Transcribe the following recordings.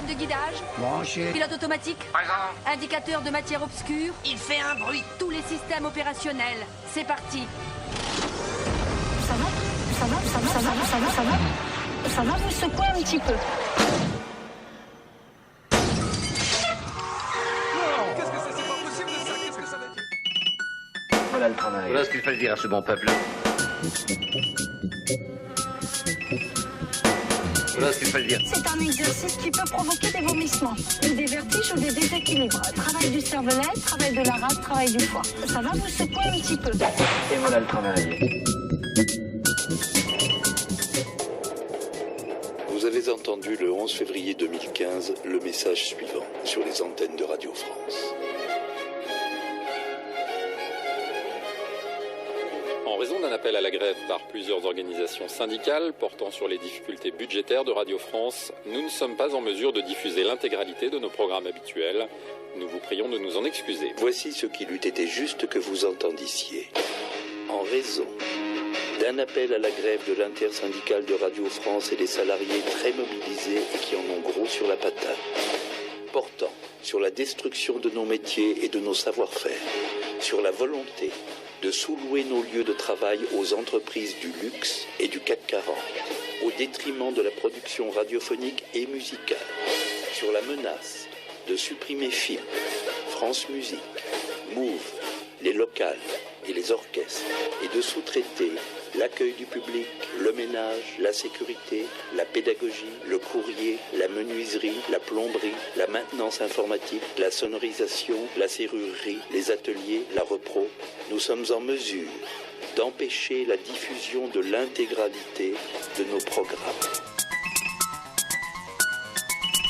Système de guidage. Branché. Pilote automatique. Présent. Indicateur de matière obscure. Il fait un bruit. Tous les systèmes opérationnels. C'est parti. Ça va vous secouer un petit peu. Qu'est-ce que c'est pas possible de ça. Qu'est-ce que ça va être? Voilà le travail. Voilà ce qu'il fallait dire à ce bon peuple. Voilà ce qu'il fallait dire. C'est un exercice qui peut provoquer des vomissements, ou des vertiges ou des déséquilibres. Travail du cervelet, travail de la rate, travail du foie. Ça va vous secouer un petit peu. Et voilà le travail. Vous avez entendu le 11 février 2015 le message suivant sur les antennes de Radio France. En raison d'un appel à la grève par plusieurs organisations syndicales portant sur les difficultés budgétaires de Radio France, nous ne sommes pas en mesure de diffuser l'intégralité de nos programmes habituels. Nous vous prions de nous en excuser. Voici ce qu'il eût été juste que vous entendissiez. En raison d'un appel à la grève de l'intersyndicale de Radio France et des salariés très mobilisés et qui en ont gros sur la patate, portant sur la destruction de nos métiers et de nos savoir-faire, sur la volonté de sous-louer nos lieux de travail aux entreprises du luxe et du CAC 40, au détriment de la production radiophonique et musicale, sur la menace de supprimer FIM, France Musique, Move, les locales et les orchestres, et de sous-traiter l'accueil du public, le ménage, la sécurité, la pédagogie, le courrier, la menuiserie, la plomberie, la maintenance informatique, la sonorisation, la serrurerie, les ateliers, la repro. Nous sommes en mesure d'empêcher la diffusion de l'intégralité de nos programmes.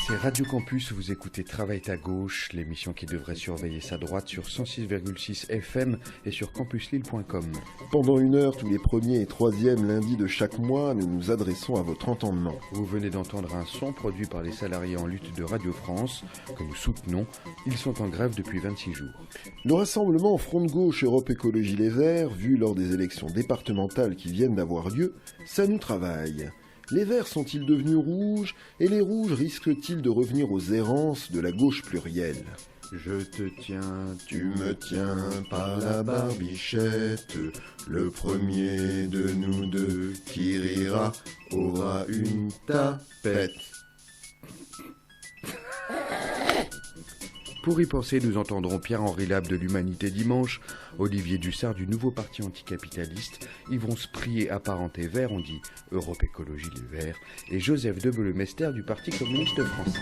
C'est Radio Campus, vous écoutez Travaille ta gauche, l'émission qui devrait surveiller sa droite sur 106,6 FM et sur campuslille.com. Pendant une heure, tous les premiers et troisièmes lundis de chaque mois, nous nous adressons à votre entendement. Vous venez d'entendre un son produit par les salariés en lutte de Radio France, que nous soutenons. Ils sont en grève depuis 26 jours. Le rassemblement Front de Gauche Europe Écologie Les Verts, vu lors des élections départementales qui viennent d'avoir lieu, ça nous travaille. Les verts sont-ils devenus rouges et les rouges risquent-ils de revenir aux errances de la gauche plurielle ? Je te tiens, tu me tiens par la barbichette, le premier de nous deux qui rira aura une tapette. Pour y penser, nous entendrons Pierre-Henri Lab de l'Humanité Dimanche, Olivier Dussard du nouveau parti anticapitaliste, Yvon Sprier apparenté Vert, on dit Europe Écologie Les Verts, et Joseph Debelemester du Parti communiste français.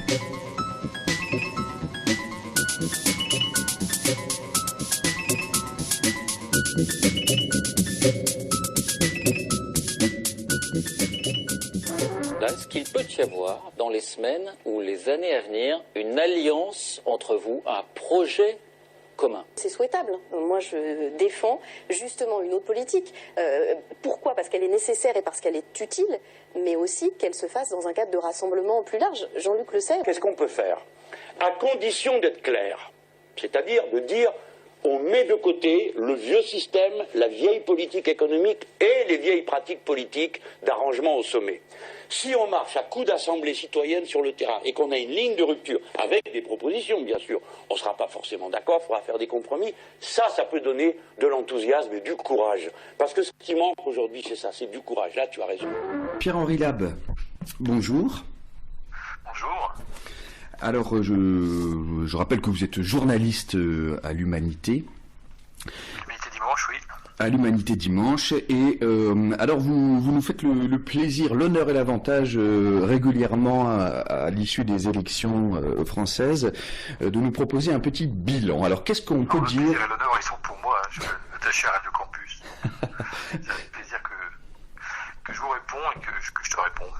Est-ce qu'il peut y avoir, dans les semaines ou les années à venir, une alliance entre vous, un projet commun? C'est souhaitable. Moi, je défends justement une autre politique. Pourquoi ? Parce qu'elle est nécessaire et parce qu'elle est utile, mais aussi qu'elle se fasse dans un cadre de rassemblement plus large. Jean-Luc le sait. Qu'est-ce qu'on peut faire ? À condition d'être clair, c'est-à-dire de dire on met de côté le vieux système, la vieille politique économique et les vieilles pratiques politiques d'arrangement au sommet. Si on marche à coups d'assemblée citoyenne sur le terrain et qu'on a une ligne de rupture, avec des propositions bien sûr, on ne sera pas forcément d'accord, il faudra faire des compromis, ça peut donner de l'enthousiasme et du courage. Parce que ce qui manque aujourd'hui, c'est ça, c'est du courage. Là, tu as raison. Pierre-Henri Lab, bonjour. Bonjour. Alors, je rappelle que vous êtes journaliste à l'Humanité. L'Humanité Dimanche, oui. À l'Humanité Dimanche. Et alors, vous nous faites le plaisir, l'honneur et l'avantage régulièrement à l'issue des élections françaises de nous proposer un petit bilan. Alors, qu'est-ce qu'on peut dire ? Le plaisir et l'honneur, ils sont pour moi. Je suis attaché à Radio Campus. C'est avec plaisir que je vous réponds et que je te réponde.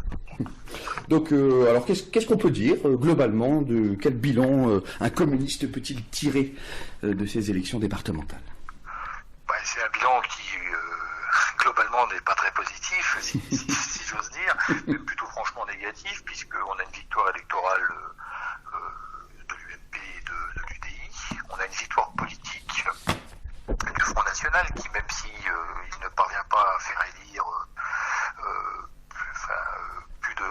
Donc, alors, qu'est-ce qu'on peut dire globalement de quel bilan un communiste peut-il tirer de ces élections départementales ? C'est un bilan qui, globalement, n'est pas très positif, si j'ose dire, mais plutôt franchement négatif, puisqu'on a une victoire électorale de l'UMP et de l'UDI. On a une victoire politique du Front National qui, même si il ne parvient pas à faire élire plus de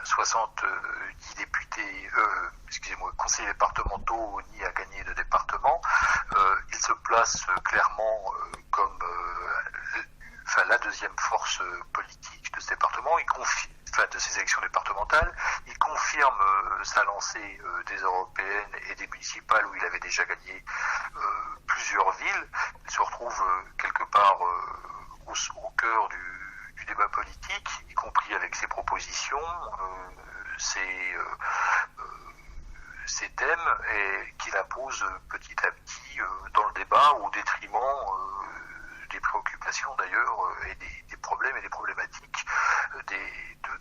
70 députés, conseillers départementaux ni à gagner de département. Il se place clairement comme la deuxième force politique de ce département. De ces élections départementales. Il confirme sa lancée des européennes et des municipales où il avait déjà gagné plusieurs villes. Il se retrouve quelque part au cœur du débat politique, y compris avec ses propositions, ses thèmes, et qu'il impose petit à petit dans le débat au détriment des préoccupations d'ailleurs et des problèmes et des problématiques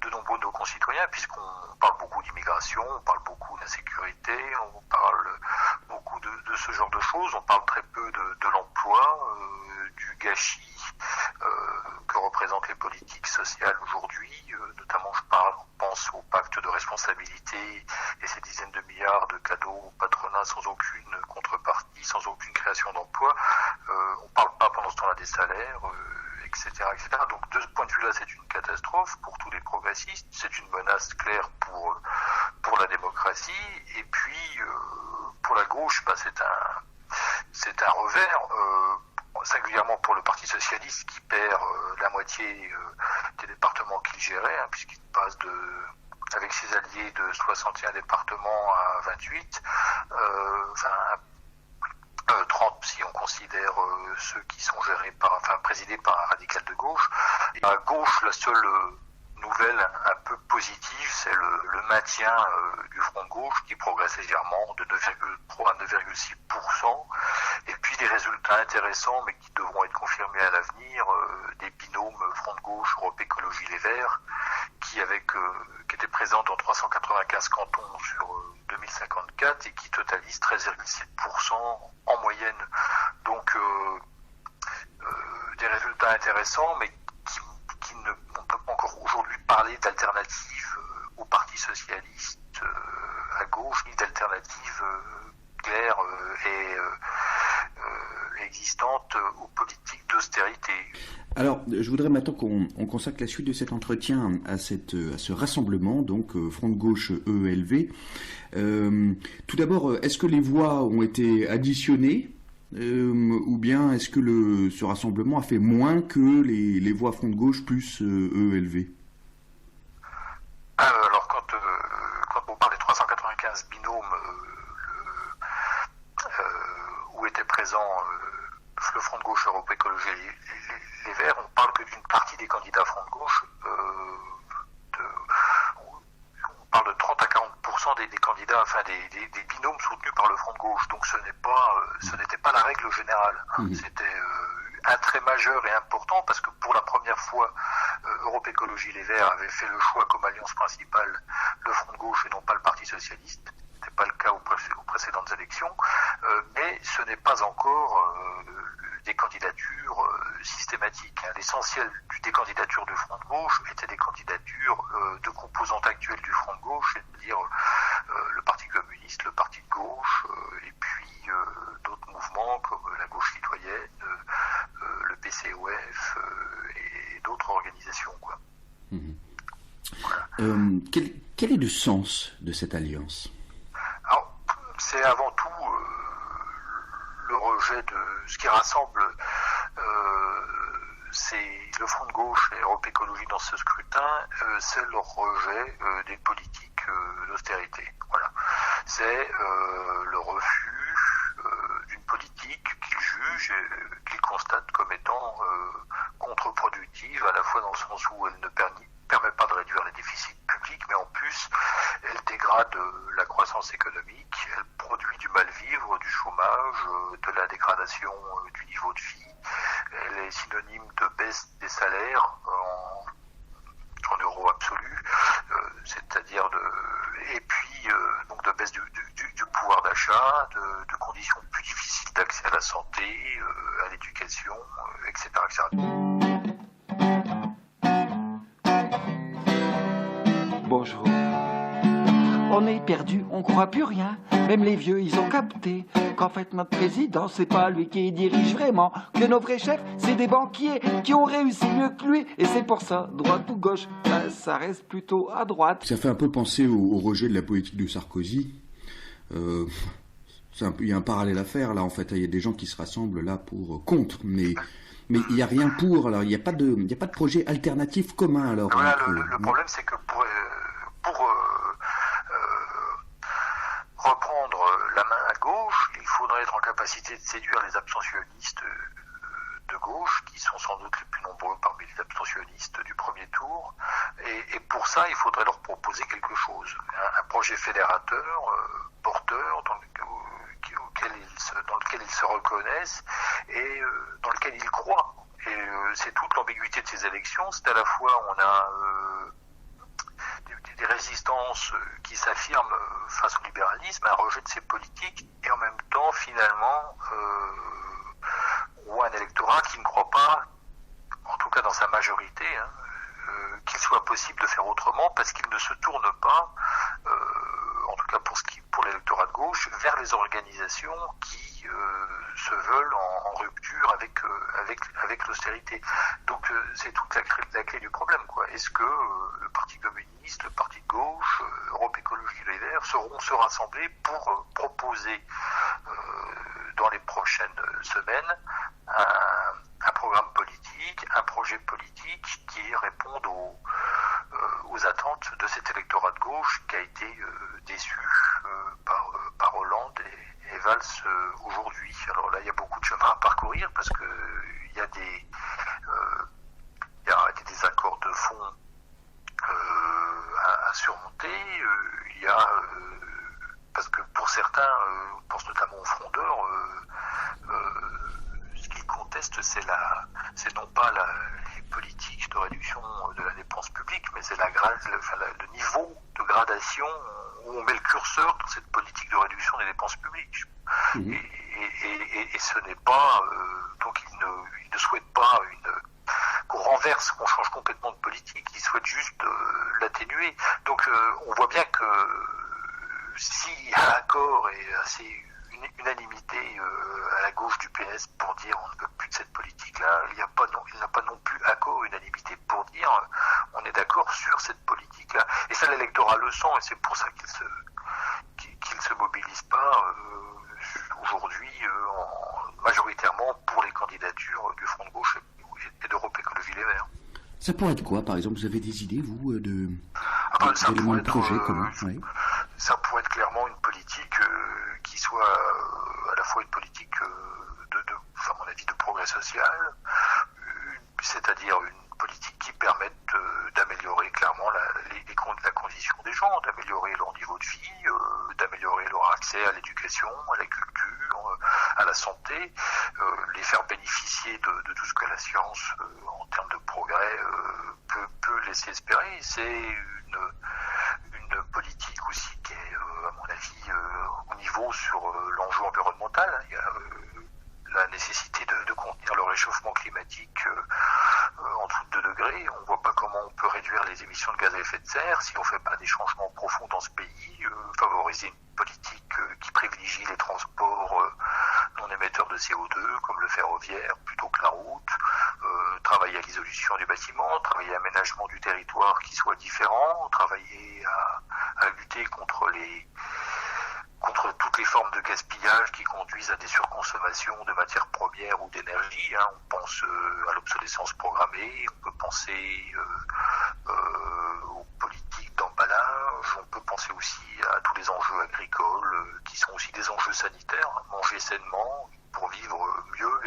de nombreux de nos concitoyens, puisqu'on parle beaucoup d'immigration, on parle beaucoup d'insécurité, on parle beaucoup de ce genre de choses, on parle très peu de l'emploi, du gâchis que représentent les politiques sociales aujourd'hui, notamment je pense au pacte de responsabilité et ces dizaines de milliards de cadeaux au patronat sans aucune contrepartie, sans aucune création d'emploi. On ne parle pas pendant ce temps-là des salaires, etc., etc. Donc de ce point de vue-là, c'est une catastrophe pour tous les progressistes, c'est une menace claire pour la démocratie, et puis pour la gauche, c'est un revers, singulièrement pour le Parti socialiste qui perd la moitié des départements qu'il gérait, puisqu'il passe avec ses alliés de 61 départements à 28, 30 si on considère ceux qui sont présidés par un radical de gauche. Et à gauche, la seule nouvelle un peu positive, c'est le maintien du front de gauche qui progresse légèrement de 9,3 à 9,6%, et puis des résultats intéressants mais qui devront être confirmés à l'avenir, des binômes front de gauche, Europe Écologie Les Verts, qui étaient présents dans 395 cantons sur 2054 et qui totalisent 13,7% en moyenne. Donc des résultats intéressants, mais on ne peut pas encore aujourd'hui parler d'alternative au Parti socialiste à gauche, ni d'alternative claire et existante aux politiques d'austérité. Alors, je voudrais maintenant qu'on consacre la suite de cet entretien à ce rassemblement, donc Front de Gauche EELV. Tout d'abord, est-ce que les voix ont été additionnées ou bien est-ce que ce rassemblement a fait moins que les voix Front de Gauche plus EELV? Alors, quand on parle des 395 binômes où étaient présents le Front de Gauche, Europe Écologie Les Verts, on parle que d'une partie des candidats Front de Gauche. On parle de 30 à 40% des candidats, des binômes soutenus par le Front de Gauche. Donc ce n'était pas la règle générale. C'était un trait majeur et important parce que pour la première fois, Europe Écologie Les Verts avait fait le choix comme alliance principale le Front de Gauche et non pas le Parti socialiste. Ce n'était pas le cas aux précédentes élections, mais ce n'est pas encore des candidatures systématiques. L'essentiel des candidatures du Front de Gauche étaient des candidatures de composantes actuelles du Front de Gauche, c'est-à-dire le Parti communiste, le Parti de gauche, et puis d'autres mouvements comme la gauche citoyenne, le PCOF et d'autres organisations. Voilà. Quel est le sens de cette alliance? Alors, c'est avant tout le rejet de ce qui rassemble c'est le Front de Gauche et Europe Écologie dans ce scrutin, c'est le rejet des politiques d'austérité. Voilà. C'est le refus d'une politique qu'ils jugent et qu'ils constatent comme étant contre-productive, à la fois dans le sens où elle ne permet pas de réduire les déficits publics, mais en plus, elle dégrade la croissance économique, elle produit du mal-vivre, du chômage, de la dégradation du niveau de vie. Elle est synonyme de baisse des salaires en euros absolus, c'est-à-dire et puis donc de baisse du pouvoir d'achat, de conditions plus difficiles d'accès à la santé, à l'éducation, etc., etc. Bonjour. on est perdu, on croit plus rien. Même les vieux, ils ont capté qu'en fait notre président, c'est pas lui qui dirige vraiment, que nos vrais chefs, c'est des banquiers qui ont réussi mieux que lui. Et c'est pour ça, droite ou gauche, ça reste plutôt à droite. Ça fait un peu penser au rejet de la politique de Sarkozy. Il y a un parallèle à faire là, en fait. Il y a des gens qui se rassemblent là pour contre, mais il n'y a rien pour. Alors il n'y a pas de projet alternatif commun. Alors voilà, le problème, c'est que pour reprendre la main à gauche, il faudrait être en capacité de séduire les abstentionnistes de gauche, qui sont sans doute les plus nombreux parmi les abstentionnistes du premier tour. Et pour ça, il faudrait leur proposer quelque chose, un projet fédérateur, porteur, dans lequel ils se reconnaissent et dans lequel ils croient. Et c'est toute l'ambiguïté de ces élections. C'est à la fois, on a des résistances qui s'affirment face au libéralisme, un rejet de ces politiques, et en même temps, finalement, on voit un électorat qui ne croit pas, en tout cas dans sa majorité, qu'il soit possible de faire autrement, parce qu'il ne se tourne pas, en tout cas pour l'électorat de gauche, vers les organisations qui se veulent en rupture avec l'austérité. Donc c'est toute la clé du problème, quoi. Est-ce que le Parti communiste, le Parti de gauche, Europe Écologie Les Verts sauront se rassembler pour proposer dans les prochaines semaines un programme politique, un projet politique qui réponde aux attentes de cet électorat de gauche qui a été déçu par Hollande et Valls aujourd'hui. Alors là, il y a beaucoup de chemin à parcourir parce que il y a des désaccords de fond à surmonter. Il y a parce que pour certains, on pense notamment aux frondeurs, ce qu'ils contestent, c'est non pas les politiques de réduction de la dépense publique, mais c'est le niveau de gradation où on met le curseur dans cette politique de réduction des dépenses publiques. Mmh. Et ce n'est pas... donc ils ne souhaitent pas qu'on renverse, qu'on change complètement de politique, ils souhaitent juste l'atténuer. Donc on voit bien que s'il y a un accord et assez unanimité à la gauche du PS pour dire on ne veut plus de cette politique-là, il n'y a pas non plus accord, unanimité pour dire on est d'accord sur cette politique-là. Et ça, l'électorat le sent, et c'est pour ça qu'il se mobilise pas aujourd'hui majoritairement pour les candidatures du Front de gauche et d'Europe Écologie Les Verts. Ça pourrait être quoi, par exemple? Vous avez des idées, vous, d'éléments de projet commun? Ça pourrait être clairement une politique qui soit à la fois une politique à mon avis, de progrès social, c'est-à-dire une politique qui permette d'améliorer clairement la condition des gens, d'améliorer leur niveau de vie, d'améliorer leur accès à l'éducation, à la culture, à la santé, les faire bénéficier de tout ce que la science, en termes de progrès, peut laisser espérer. C'est une politique aussi qui est, à mon avis, au niveau sur l'enjeu environnemental. Il y a la nécessité de contenir le réchauffement climatique en dessous de 2 degrés. On ne voit pas comment on peut réduire les émissions de gaz à effet de serre si on ne fait pas des changements profonds dans ce pays, favoriser une politique qui privilégie les transports non émetteurs de CO2, comme le ferroviaire plutôt que la route, travailler à l'isolation du bâtiment, travailler à l'aménagement du territoire qui soit différent, travailler à lutter contre toutes les formes de gaspillage qui conduisent à des surconsommations de matières premières ou d'énergie. On pense à l'obsolescence programmée, on peut penser aux politiques d'emballage, on peut penser aussi à tous les enjeux agricoles qui sont aussi des enjeux sanitaires, manger sainement pour vivre mieux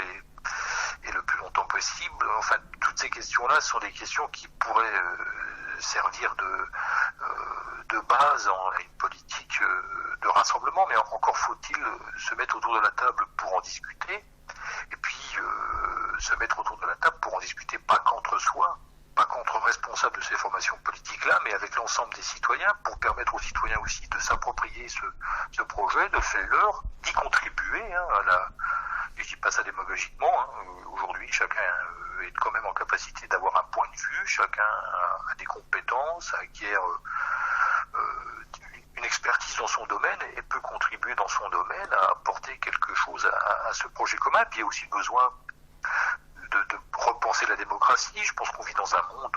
et le plus longtemps possible. Enfin, toutes ces questions-là sont des questions qui pourraient servir de base à une politique de rassemblement, mais encore faut-il se mettre autour de la table pour en discuter, et puis se mettre autour de la table pour en discuter pas qu'entre soi, pas qu'entre responsables de ces formations politiques-là, mais avec l'ensemble des citoyens, pour permettre aux citoyens aussi de s'approprier ce projet, de faire leur, d'y contribuer je ne dis pas ça démagogiquement, aujourd'hui chacun est quand même en capacité d'avoir un point de vue, chacun a des compétences, acquiert une expertise expertise dans son domaine et peut contribuer dans son domaine à apporter quelque chose à ce projet commun. Puis il y a aussi besoin de repenser la démocratie. Je pense qu'on vit dans un monde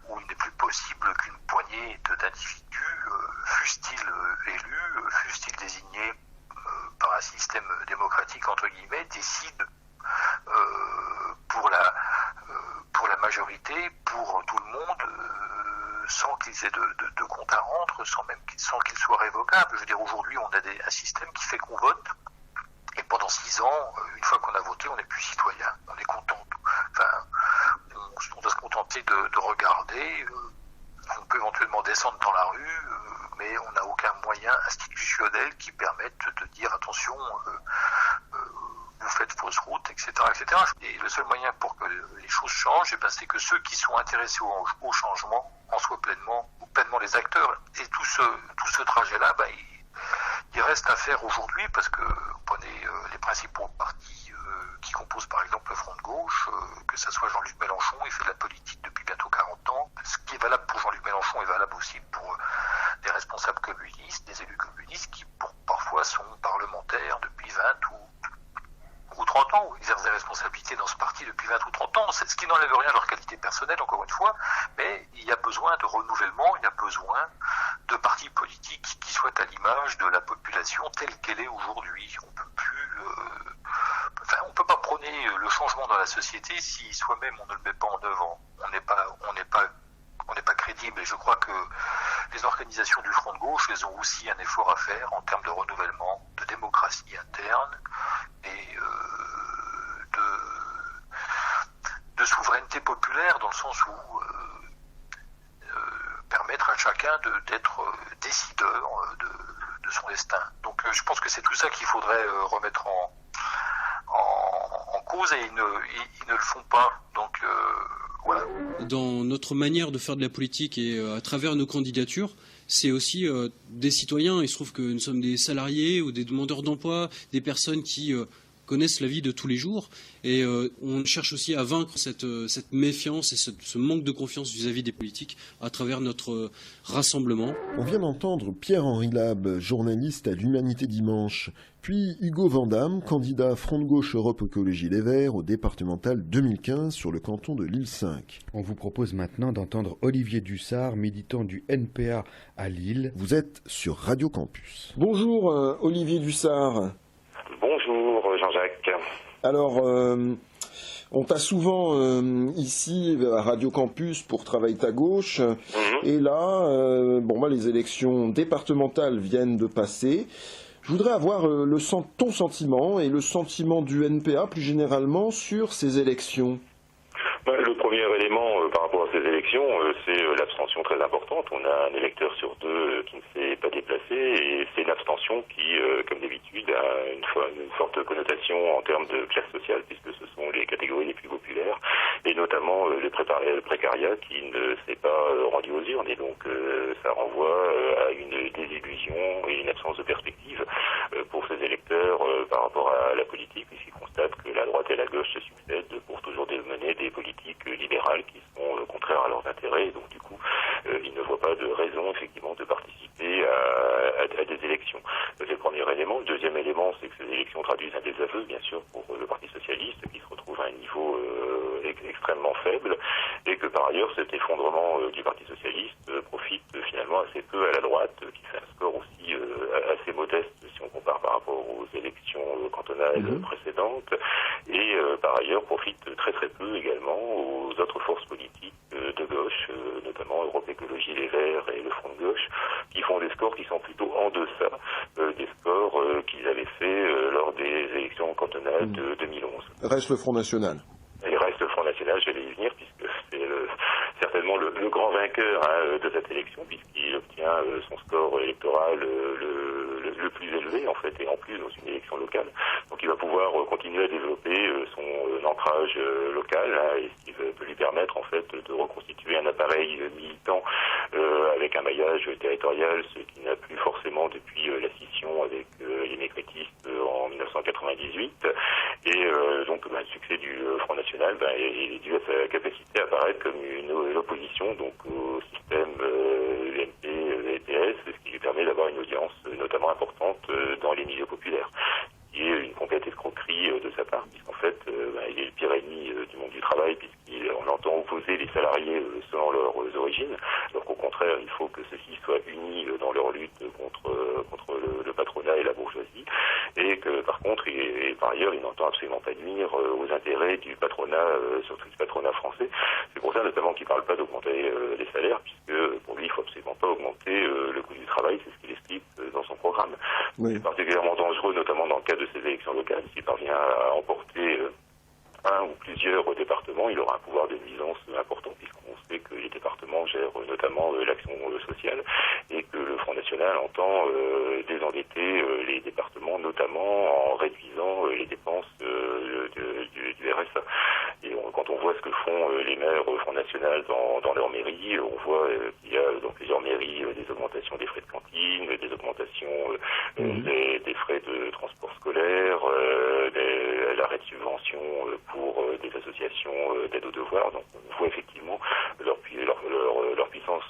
où il n'est plus possible qu'une poignée d'individus, fussent-ils élus, fussent-ils désignés par un système démocratique entre guillemets, décident pour la majorité, pour tout le monde, sans qu'ils aient de compte à rendre, sans qu'ils soient révocables. Je veux dire, aujourd'hui, on a un système qui fait qu'on vote, et pendant 6 ans, une fois qu'on a voté, on n'est plus citoyen, on est content. Enfin, on doit se contenter de regarder, on peut éventuellement descendre dans la rue, mais on n'a aucun moyen institutionnel qui permette de dire attention, vous faites fausse route, etc., etc. Et le seul moyen pour que les choses changent, c'est que ceux qui sont intéressés au changement en soient pleinement les acteurs. Et tout ce trajet-là, il reste à faire aujourd'hui, parce que prenez les principaux partis qui composent par exemple le Front de gauche, que ce soit Jean-Luc Mélenchon, il fait de la politique depuis bientôt 40 ans. Ce qui est valable pour Jean-Luc Mélenchon est valable aussi pour des responsables communistes, des élus communistes qui parfois sont parlementaires depuis 20 ou 30 ans, ou exercent des responsabilités dans ce parti depuis 20 ou 30 ans, ce qui n'enlève rien à leur qualité personnelle, encore une fois, mais il y a besoin de renouvellement, il y a besoin de partis politiques qui soient à l'image de la population telle qu'elle est aujourd'hui. On peut plus, on peut pas prôner le changement dans la société si soi-même on ne le met pas en œuvre. On n'est pas crédible, et je crois que les organisations du Front de gauche, elles ont aussi un effort à faire en termes de renouvellement, de démocratie interne et de souveraineté populaire, dans le sens où permettre à chacun d'être décideur de son destin. Donc je pense que c'est tout ça qu'il faudrait remettre en cause, et ils ne le font pas. Donc voilà. Dans notre manière de faire de la politique et à travers nos candidatures, c'est aussi des citoyens. Il se trouve que nous sommes des salariés ou des demandeurs d'emploi, des personnes qui connaissent la vie de tous les jours, et on cherche aussi à vaincre cette méfiance et ce manque de confiance vis-à-vis des politiques à travers notre rassemblement. On vient d'entendre Pierre-Henri Lab, journaliste à l'Humanité Dimanche, puis Hugo Vandamme, candidat Front de Gauche Europe Écologie Les Verts au départemental 2015 sur le canton de Lille 5. On vous propose maintenant d'entendre Olivier Dussart, militant du NPA à Lille. Vous êtes sur Radio Campus. Bonjour Olivier Dussart. Bonjour Jean-Jacques. Alors, on t'a souvent ici à Radio Campus pour Travaille ta gauche, et là, les élections départementales viennent de passer. Je voudrais avoir ton sentiment et le sentiment du NPA plus généralement sur ces élections. Le premier élément par rapport à ces élections, c'est l'abstention très importante. On a un électeur sur 2 qui ne s'est pas déplacé, et c'est une abstention qui, comme d'habitude, a une forte connotation en termes de classe sociale, puisque ce sont les catégories les plus populaires, et notamment le précariat qui ne s'est pas rendu aux urnes, et donc ça renvoie à une désillusion et une absence de perspective pour ces électeurs par rapport à la politique, puisqu'ils constatent que la droite et la gauche se succèdent pour toujours mener des politiques libérales qui sont contraires à leurs intérêts, et donc du coup ils ne voient pas de raison effectivement de participer à des élections. C'est le premier élément. Le deuxième élément, c'est que ces élections traduisent un désaveu bien sûr pour le Parti socialiste, qui se retrouve à un niveau extrêmement faible, et que par ailleurs cet effondrement du Parti socialiste profite finalement assez peu à la droite, qui fait un score aussi assez modeste si on compare par rapport aux élections cantonales précédentes, et par ailleurs profite très très peu également aux autres forces politiques de gauche, notamment Europe Écologie Les Verts et le Front de gauche, qui font des scores qui sont plutôt en deçà des scores qu'ils avaient fait lors des élections cantonales de 2011. Reste le Front National. Et reste le Front National, j'allais y venir, puisque c'est certainement le grand vainqueur de cette élection, puisqu'il obtient son score électoral le plus élevé en fait, et en plus dans une élection locale. Donc il va pouvoir continuer à développer son ancrage local, et ce qui peut lui permettre en fait de reconstituer un appareil militant avec un maillage territorial, ce qui n'a plus forcément depuis la scission avec les mécrétistes en 1998. Et donc le succès du Front National est dû à sa capacité à apparaître comme une opposition donc au système UMP-EPS, ce qui lui permet d'avoir une audience dans les milieux populaires. Qui est une complète escroquerie de sa part, puisqu'en fait, il est le pire ennemi du monde du travail, puisqu'il entend opposer les salariés selon leurs origines, alors qu'au contraire, il faut que ceux-ci soient unis dans leur lutte contre le patronat et la bourgeoisie, et que par contre, et par ailleurs, il n'entend absolument pas nuire aux intérêts du patronat, surtout du patronat français. C'est pour ça notamment qu'il ne parle pas d'augmenter les salaires, puisque pour lui, il ne faut absolument pas augmenter le coût du travail, c'est ce qu'il explique dans son programme. Oui. C'est particulièrement dangereux, notamment dans le cadre de ces élections locales. S'il parvient à emporter un ou plusieurs départements, il aura un pouvoir de nuisance important, puisqu'on sait que les départements gèrent notamment l'action sociale et que le Front National entend désendetter les départements, notamment en réduisant les dépenses du RSA. Et quand on voit ce que font les maires Front National dans leur mairie, on voit qu'il y a dans plusieurs mairies des augmentations des frais de cantine, des augmentations des frais de transport scolaire, l'arrêt de subvention pour des associations d'aide aux devoirs. Donc on voit effectivement leur puissance,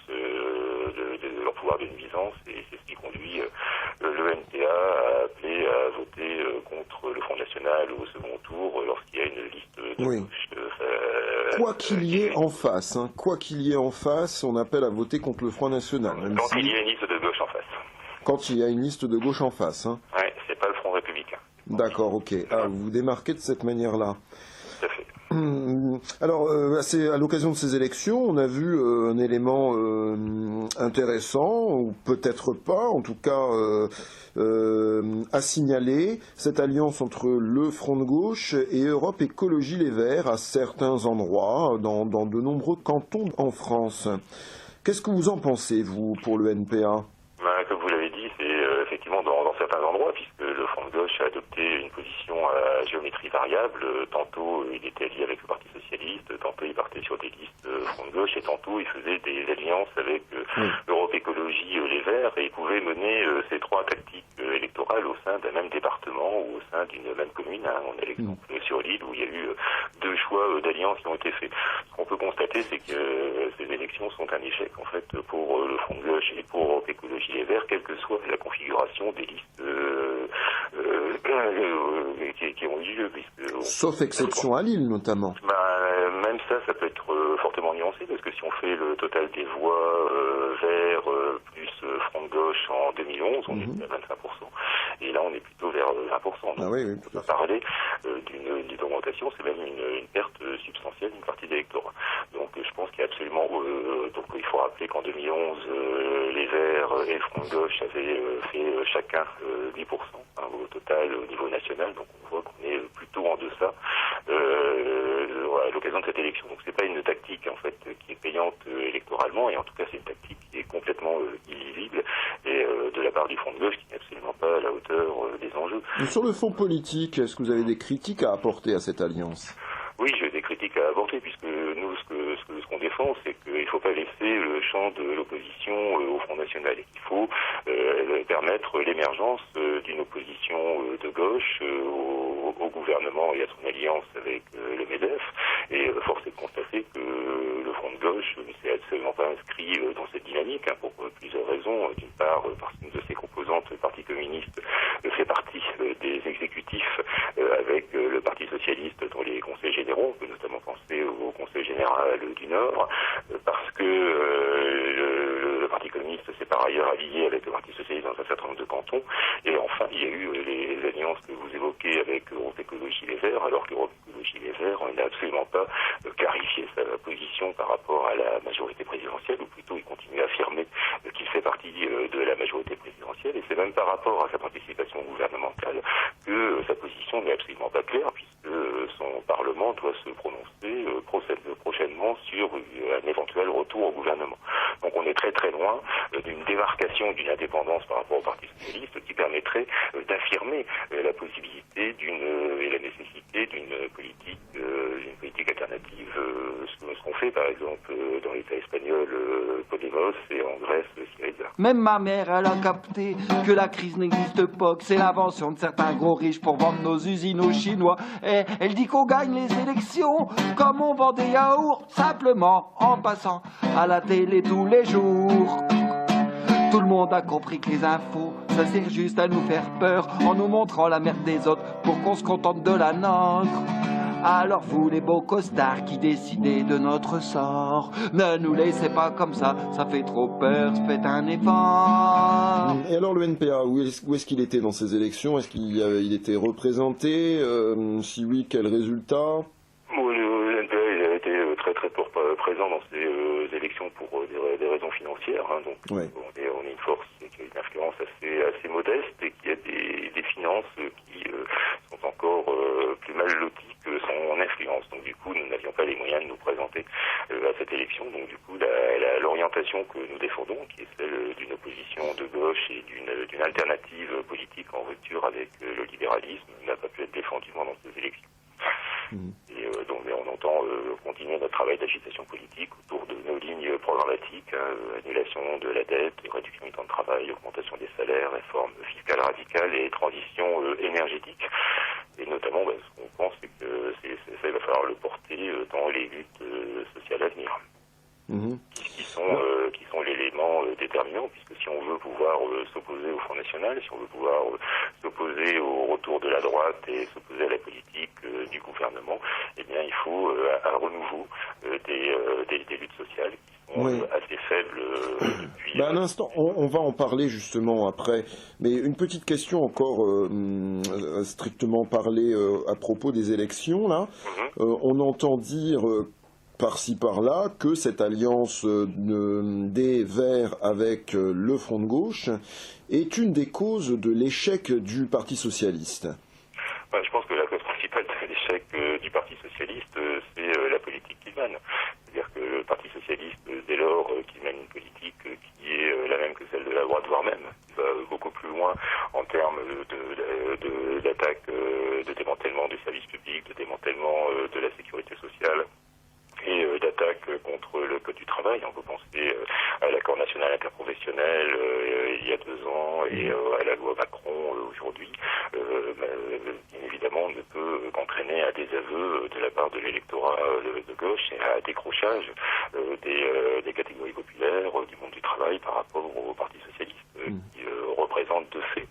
leur pouvoir de nuisance, et c'est ce qui conduit le NPA à appeler à voter contre le Front National au second tour lorsqu'il y a une liste de gauche. Quoi qu'il y ait en face, quoi qu'il y ait en face, on appelle à voter contre le Front National. Quand il y a une liste de gauche en face. Quand il y a une liste de gauche en face. Oui, c'est pas le Front Républicain. D'accord, ok. Ah, vous vous démarquez de cette manière-là. Tout à fait. Alors, à l'occasion de ces élections, on a vu un élément intéressant, ou peut-être pas, en tout cas à signaler, cette alliance entre le Front de gauche et Europe Écologie Les Verts à certains endroits, dans de nombreux cantons en France. Qu'est-ce que vous en pensez, vous, pour le NPA ? Comme vous l'avez dit, c'est effectivement dans certains endroits, puisque le Front de gauche a adopté une position à géométrie variable. Tantôt, il était allié avec le Parti socialiste, tantôt il partait sur des listes Front de gauche, et tantôt il faisait des alliances avec Europe Écologie Les Verts, et il pouvait mener ces trois tactiques électorales au sein d'un même département ou au sein d'une même commune. On a l'exemple sur l'île où il y a eu deux choix d'alliance qui ont été faits. Ce qu'on peut constater, c'est que ces élections sont un échec, en fait, pour le Front de gauche et pour Europe Écologie Les Verts, quelle que soit la configuration des listes qui ont eu lieu. Sauf exception à Lille, notamment. Même ça peut être fortement nuancé, parce que si on fait le total des voix Verts plus Front de gauche en 2011, on est à 25%. Et là, on est plutôt vers 20%. Donc, on peut parler d'une augmentation, c'est même une perte substantielle d'une partie d'électorat. Donc, je pense qu'il y a absolument... donc, il faut rappeler qu'en 2011, les Verts et le Front de gauche avaient fait chacun 8% au total au niveau national. Donc, on voit qu'on est plutôt en deçà à l'occasion de cette élection. Donc, c'est pas une tactique, en fait, qui est payante électoralement, et en tout cas, c'est une tactique qui est complètement illisible, et de la part du Front de gauche, qui n'est absolument pas à la hauteur des enjeux. Et sur le fond politique, est-ce que vous avez des critiques à apporter à cette alliance ? Oui, j'ai des critiques à aborder, puisque nous, ce qu'on défend, c'est qu'il ne faut pas laisser le champ de l'opposition au Front National, et qu'il faut permettre l'émergence d'une opposition de gauche au gouvernement et à son alliance avec le MEDEF. Et force est de constater que le Front de gauche ne s'est absolument pas inscrit dans cette dynamique, pour plusieurs raisons. D'une part, parce qu'une de ses composantes, le Parti communiste, fait partie des exécutifs avec le Parti socialiste dans les conseils généraux. On peut notamment penser au Conseil général du Nord, parce que le Parti communiste s'est par ailleurs allié avec le Parti socialiste dans un certain nombre de cantons. Et enfin, il y a eu les alliances que vous évoquez avec Europe Écologie Les Verts, alors qu'Europe Écologie Les Verts n'a absolument pas clarifié sa position par rapport à la majorité présidentielle, ou plutôt il continue à affirmer qu'il fait partie de la majorité présidentielle, et c'est même par rapport à sa participation gouvernementale que sa position n'est absolument pas claire, puisque son Parlement doit se prononcer prochainement sur un éventuel retour au gouvernement. Donc on est très très loin d'une démarcation, d'une indépendance par rapport au Parti socialiste qui permettrait d'affirmer la possibilité et la nécessité d'une politique alternative, ce qu'on fait par exemple dans l'État espagnol Podemos et en Grèce Syriza. Même ma mère, elle a capté que la crise n'existe pas, que c'est l'invention de certains gros riches pour vendre nos usines aux Chinois. Et elle dit qu'on gagne les élections comme on vend des yaourts, simplement en passant à la télé tous les jours. Tout le monde a compris que les infos, ça sert juste à nous faire peur, en nous montrant la merde des autres pour qu'on se contente de la nôtre. Alors vous les beaux costards qui décidez de notre sort, ne nous laissez pas comme ça fait trop peur, faites un effort. Et alors le NPA, où est-ce qu'il était dans ces élections? Est-ce qu'il était représenté? Si oui, quel résultat? Le NPA il a été très présent dans ces élections pour des raisons financières. Donc ouais. on est une force qui a une influence assez modeste et qui a des finances qui sont encore plus mal loties que son influence. Donc du coup, nous n'avions pas les moyens de nous présenter à cette élection. Donc du coup, l'orientation que nous défendons, qui est celle d'une opposition de gauche et d'une alternative politique en rupture avec le libéralisme, n'a pas pu être défendue pendant ces élections. Et donc on entend continuer notre travail d'agitation politique autour de nos lignes programmatiques, annulation de la dette, réduction du temps de travail, augmentation des salaires, réforme fiscale radicale et transition énergétique. Et notamment, ce qu'on pense, c'est que ça, il va falloir le porter dans les luttes sociales à venir. Qui sont l'élément déterminant, puisque si on veut pouvoir s'opposer au Front National, si on veut pouvoir s'opposer au retour de la droite et s'opposer à la politique du gouvernement, eh bien il faut un renouveau des luttes sociales qui sont assez faibles depuis... Un instant, on va en parler justement après, mais une petite question encore strictement parlée à propos des élections, là. On entend dire... par-ci par-là, que cette alliance des Verts avec le Front de gauche est une des causes de l'échec du Parti socialiste. Je pense que la cause principale de l'échec du Parti socialiste, c'est la politique qu'il mène. C'est-à-dire que le Parti socialiste, dès lors qu'il mène une politique qui est la même que celle de la droite, voire même, va beaucoup plus loin en termes d'attaque, de démantèlement du service public, de démantèlement de la sécurité sociale, et d'attaque contre le Code du travail. On peut penser à l'accord national interprofessionnel il y a 2 ans et à la loi Macron aujourd'hui. Bien évidemment, ne peut qu'entraîner à des aveux de la part de l'électorat de gauche et à un décrochage des catégories populaires du monde du travail par rapport au Parti socialiste qui représente de fait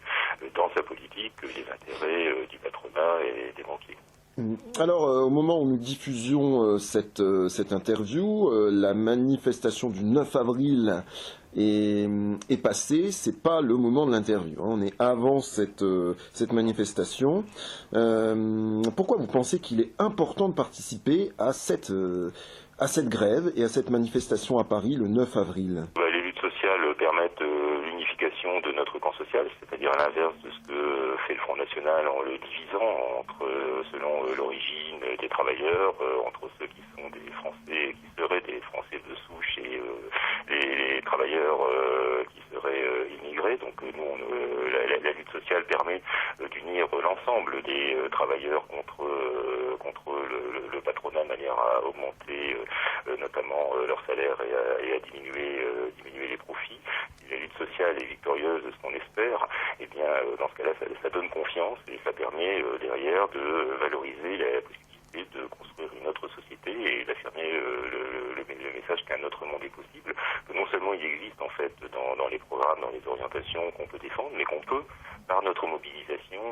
dans sa politique les intérêts du patronat et des banquiers. Alors, au moment où nous diffusions cette interview, la manifestation du 9 avril est passée. C'est pas le moment de l'interview. On est avant cette manifestation. Pourquoi vous pensez qu'il est important de participer à cette grève et à cette manifestation à Paris le 9 avril? Les luttes sociales permettent l'unification de notre camp social, c'est-à-dire à l'inverse de ce que fait le Front National en le divisant selon l'origine des travailleurs, entre ceux qui sont des Français, qui seraient des Français de souche et les travailleurs qui seraient immigrés. Donc nous, la lutte sociale permet d'unir l'ensemble des travailleurs contre le patronat de manière à augmenter notamment leur salaire et à diminuer les profits. Si la lutte sociale est victorieuse, ce qu'on espère, eh bien dans ce cas-là, ça donne confiance et ça permet derrière de valoriser la possibilité de construire une autre société et d'affirmer le message qu'un autre monde est possible, que non seulement il existe en fait dans les programmes, dans les orientations qu'on peut défendre, mais qu'on peut, par notre mobilisation,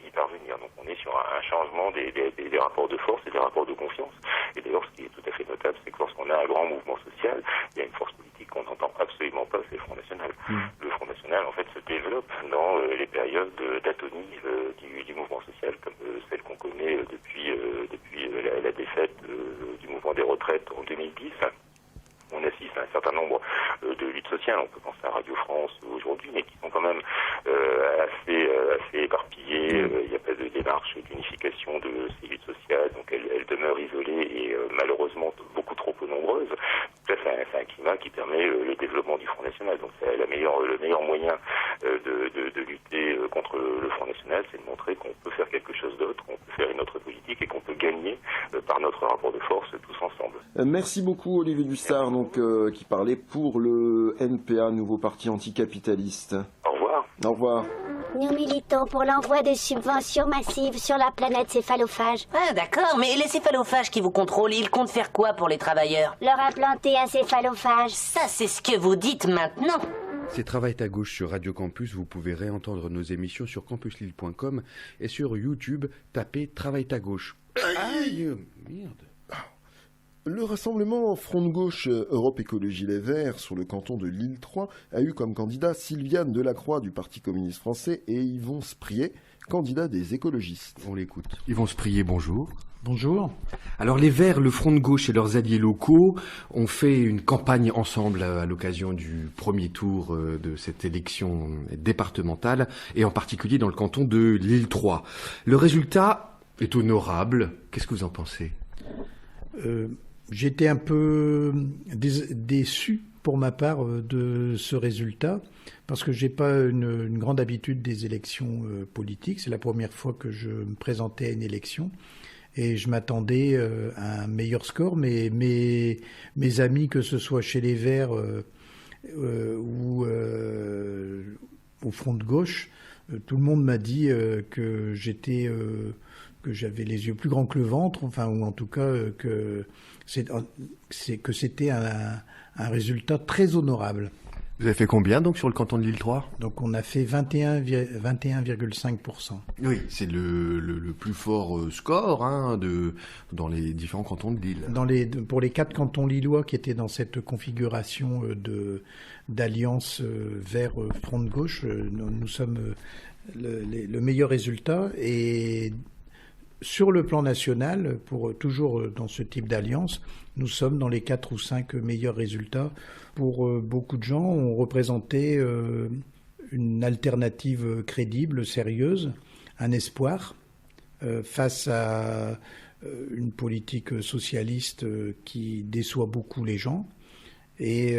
y parvenir. Donc on est sur un changement des rapports de force et des rapports de confiance. Et d'ailleurs, ce qui est tout à fait notable, c'est que lorsqu'on a un grand mouvement social, il y a une force politique qu'on n'entend absolument pas, c'est le Front National. Le Front National, en fait, se développe dans les périodes d'atonie du mouvement social, comme celle qu'on connaît depuis la défaite du mouvement des retraites en 2010. On assiste à un certain nombre de luttes sociales, on peut penser à Radio France aujourd'hui, mais qui sont quand même assez éparpillées. Il n'y a pas de démarche d'unification de ces luttes sociales, donc elles demeurent isolées et malheureusement beaucoup trop peu nombreuses. Là, c'est un climat qui permet le développement du Front National. Donc c'est le meilleur moyen de lutter contre le Front National, c'est de montrer qu'on peut faire quelque chose d'autre, qu'on peut faire une autre politique et qu'on peut gagner par notre rapport de force tous ensemble. Merci beaucoup Olivier Dussart, qui parlait pour le NPA, nouveau parti anticapitaliste. Au revoir. Au revoir. Nous militons pour l'envoi de subventions massives sur la planète céphalophage. Ah d'accord, mais les céphalophages qui vous contrôlent, ils comptent faire quoi pour les travailleurs? Leur implanter un céphalophage. Ça, c'est ce que vous dites maintenant. C'est Travail à gauche sur Radio Campus. Vous pouvez réentendre nos émissions sur campuslille.com et sur YouTube. Tapez Travail à gauche. Aïe, merde. Le rassemblement Front de Gauche Europe Écologie Les Verts sur le canton de Lille 3 a eu comme candidat Sylviane Delacroix du Parti communiste français et Yvon Sprier, candidat des écologistes. On l'écoute. Yvon Sprier, bonjour. Bonjour. Alors les Verts, le Front de Gauche et leurs alliés locaux ont fait une campagne ensemble à l'occasion du premier tour de cette élection départementale et en particulier dans le canton de Lille 3. Le résultat est honorable. Qu'est-ce que vous en pensez ? J'étais un peu déçu pour ma part de ce résultat parce que j'ai pas une grande habitude des élections politiques. C'est la première fois que je me présentais à une élection et je m'attendais à un meilleur score. Mais mes amis, que ce soit chez les Verts ou au Front de Gauche, tout le monde m'a dit que j'étais que j'avais les yeux plus grands que le ventre, enfin, ou en tout cas que c'était un résultat très honorable. Vous avez fait combien donc sur le canton de Lille 3 ? Donc on a fait 21,5%. Oui, c'est le plus fort score dans les différents cantons de Lille. Pour les 4 cantons lillois qui étaient dans cette configuration d'alliance vers Front de Gauche, nous sommes le meilleur résultat. Et sur le plan national, toujours dans ce type d'alliance, nous sommes dans les 4 ou 5 meilleurs résultats. Pour beaucoup de gens, on représentait une alternative crédible, sérieuse, un espoir face à une politique socialiste qui déçoit beaucoup les gens et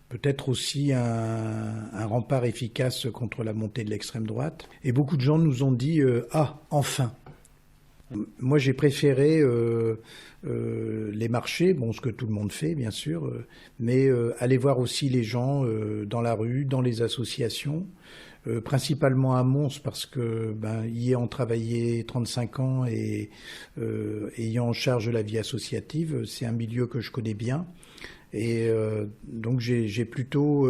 peut-être aussi un rempart efficace contre la montée de l'extrême droite. Et beaucoup de gens nous ont dit « Ah, enfin !» Moi, j'ai préféré les marchés, ce que tout le monde fait, bien sûr, mais aller voir aussi les gens dans la rue, dans les associations, principalement à Mons, parce que y ayant travaillé 35 ans et ayant en charge la vie associative, c'est un milieu que je connais bien. Et donc j'ai plutôt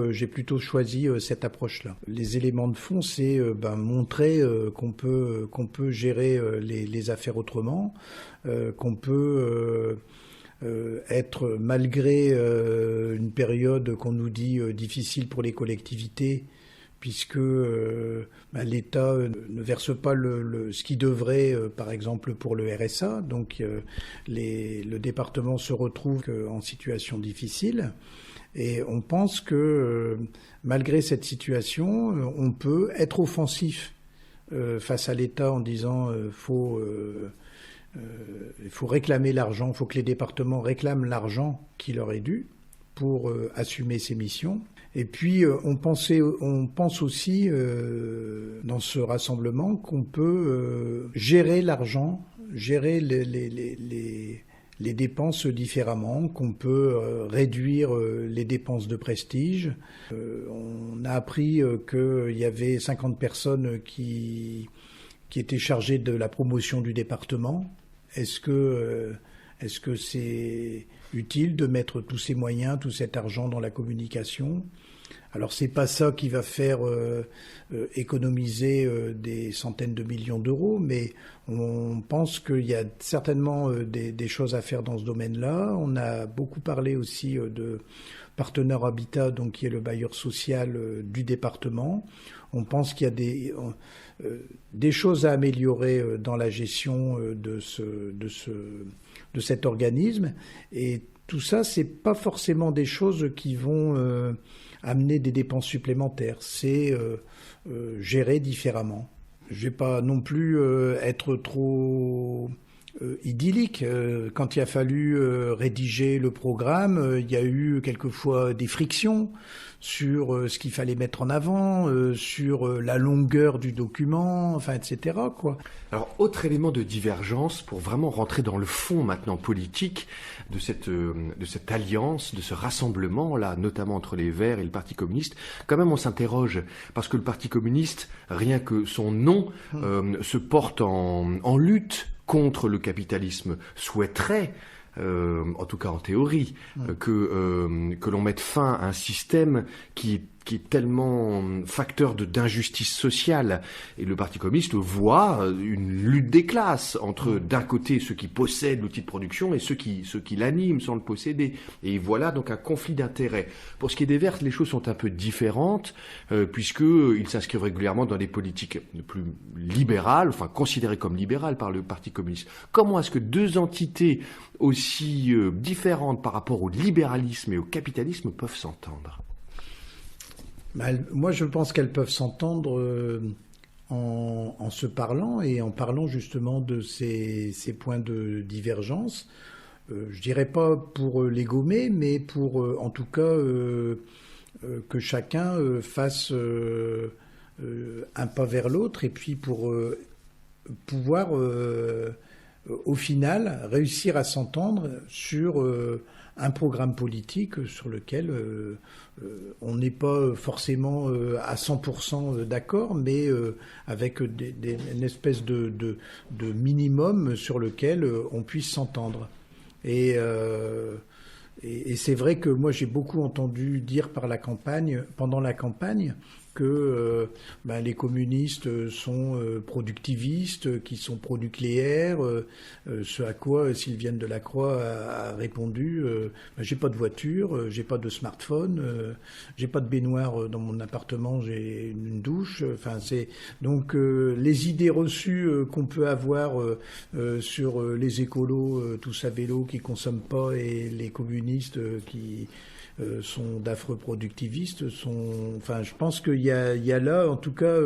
choisi cette approche-là. Les éléments de fond, c'est montrer qu'on peut gérer les affaires autrement, qu'on peut être, malgré une période qu'on nous dit difficile pour les collectivités, puisque l'État ne verse pas ce qu'il devrait, par exemple pour le RSA. Donc le département se retrouve en situation difficile. Et on pense que malgré cette situation, on peut être offensif face à l'État en disant il faut réclamer l'argent, il faut que les départements réclament l'argent qui leur est dû pour assumer ces missions. Et puis, on pense aussi dans ce rassemblement qu'on peut gérer l'argent, gérer les dépenses différemment, qu'on peut réduire les dépenses de prestige. On a appris qu'il y avait 50 personnes qui étaient chargées de la promotion du département. Est-ce que c'est utile de mettre tous ces moyens, tout cet argent dans la communication ? Alors c'est pas ça qui va faire économiser des centaines de millions d'euros, mais on pense qu'il y a certainement des choses à faire dans ce domaine-là. On a beaucoup parlé aussi de Partenaire Habitat, donc qui est le bailleur social du département. On pense qu'il y a des choses à améliorer dans la gestion de cet organisme, et tout ça, c'est pas forcément des choses qui vont amener des dépenses supplémentaires. C'est gérer différemment. Je vais pas non plus être trop idyllique. Quand il a fallu rédiger le programme, il y a eu quelquefois des frictions sur ce qu'il fallait mettre en avant, sur la longueur du document, enfin, etc., quoi. Alors, autre élément de divergence, pour vraiment rentrer dans le fond maintenant politique de cette alliance, de ce rassemblement-là, notamment entre les Verts et le Parti communiste, quand même on s'interroge, parce que le Parti communiste, rien que son nom, se porte en lutte contre le capitalisme, souhaiterait en tout cas en théorie, que l'on mette fin à un système qui est tellement facteur d'injustice sociale. Et le Parti communiste voit une lutte des classes entre, d'un côté, ceux qui possèdent l'outil de production et ceux qui l'animent sans le posséder. Et voilà donc un conflit d'intérêts. Pour ce qui est des Verts, les choses sont un peu différentes, puisqu'ils s'inscrivent régulièrement dans des politiques plus libérales, enfin considérées comme libérales par le Parti communiste. Comment est-ce que deux entités aussi différentes par rapport au libéralisme et au capitalisme peuvent s'entendre ? Moi, je pense qu'elles peuvent s'entendre en se parlant et en parlant justement de ces points de divergence. Je dirais pas pour les gommer, mais pour en tout cas que chacun fasse un pas vers l'autre et puis pour pouvoir au final réussir à s'entendre sur un programme politique sur lequel on n'est pas forcément à 100% d'accord, mais avec une espèce de minimum sur lequel on puisse s'entendre. Et c'est vrai que moi j'ai beaucoup entendu dire pendant la campagne, que les communistes sont productivistes, qui sont pro-nucléaires, ce à quoi Sylviane Delacroix a répondu j'ai pas de voiture, j'ai pas de smartphone, j'ai pas de baignoire dans mon appartement, j'ai une douche. Enfin, c'est donc les idées reçues qu'on peut avoir sur les écolos, tous à vélo qui consomment pas, et les communistes qui sont d'affreux productivistes. Enfin, je pense qu'il y a là, en tout cas,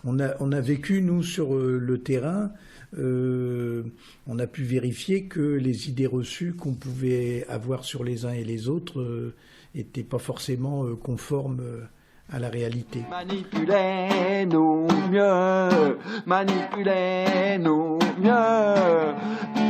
on a vécu, nous, sur le terrain, on a pu vérifier que les idées reçues qu'on pouvait avoir sur les uns et les autres n'étaient pas forcément conformes à la réalité. Manipulez-nous mieux, manipulez-nous mieux.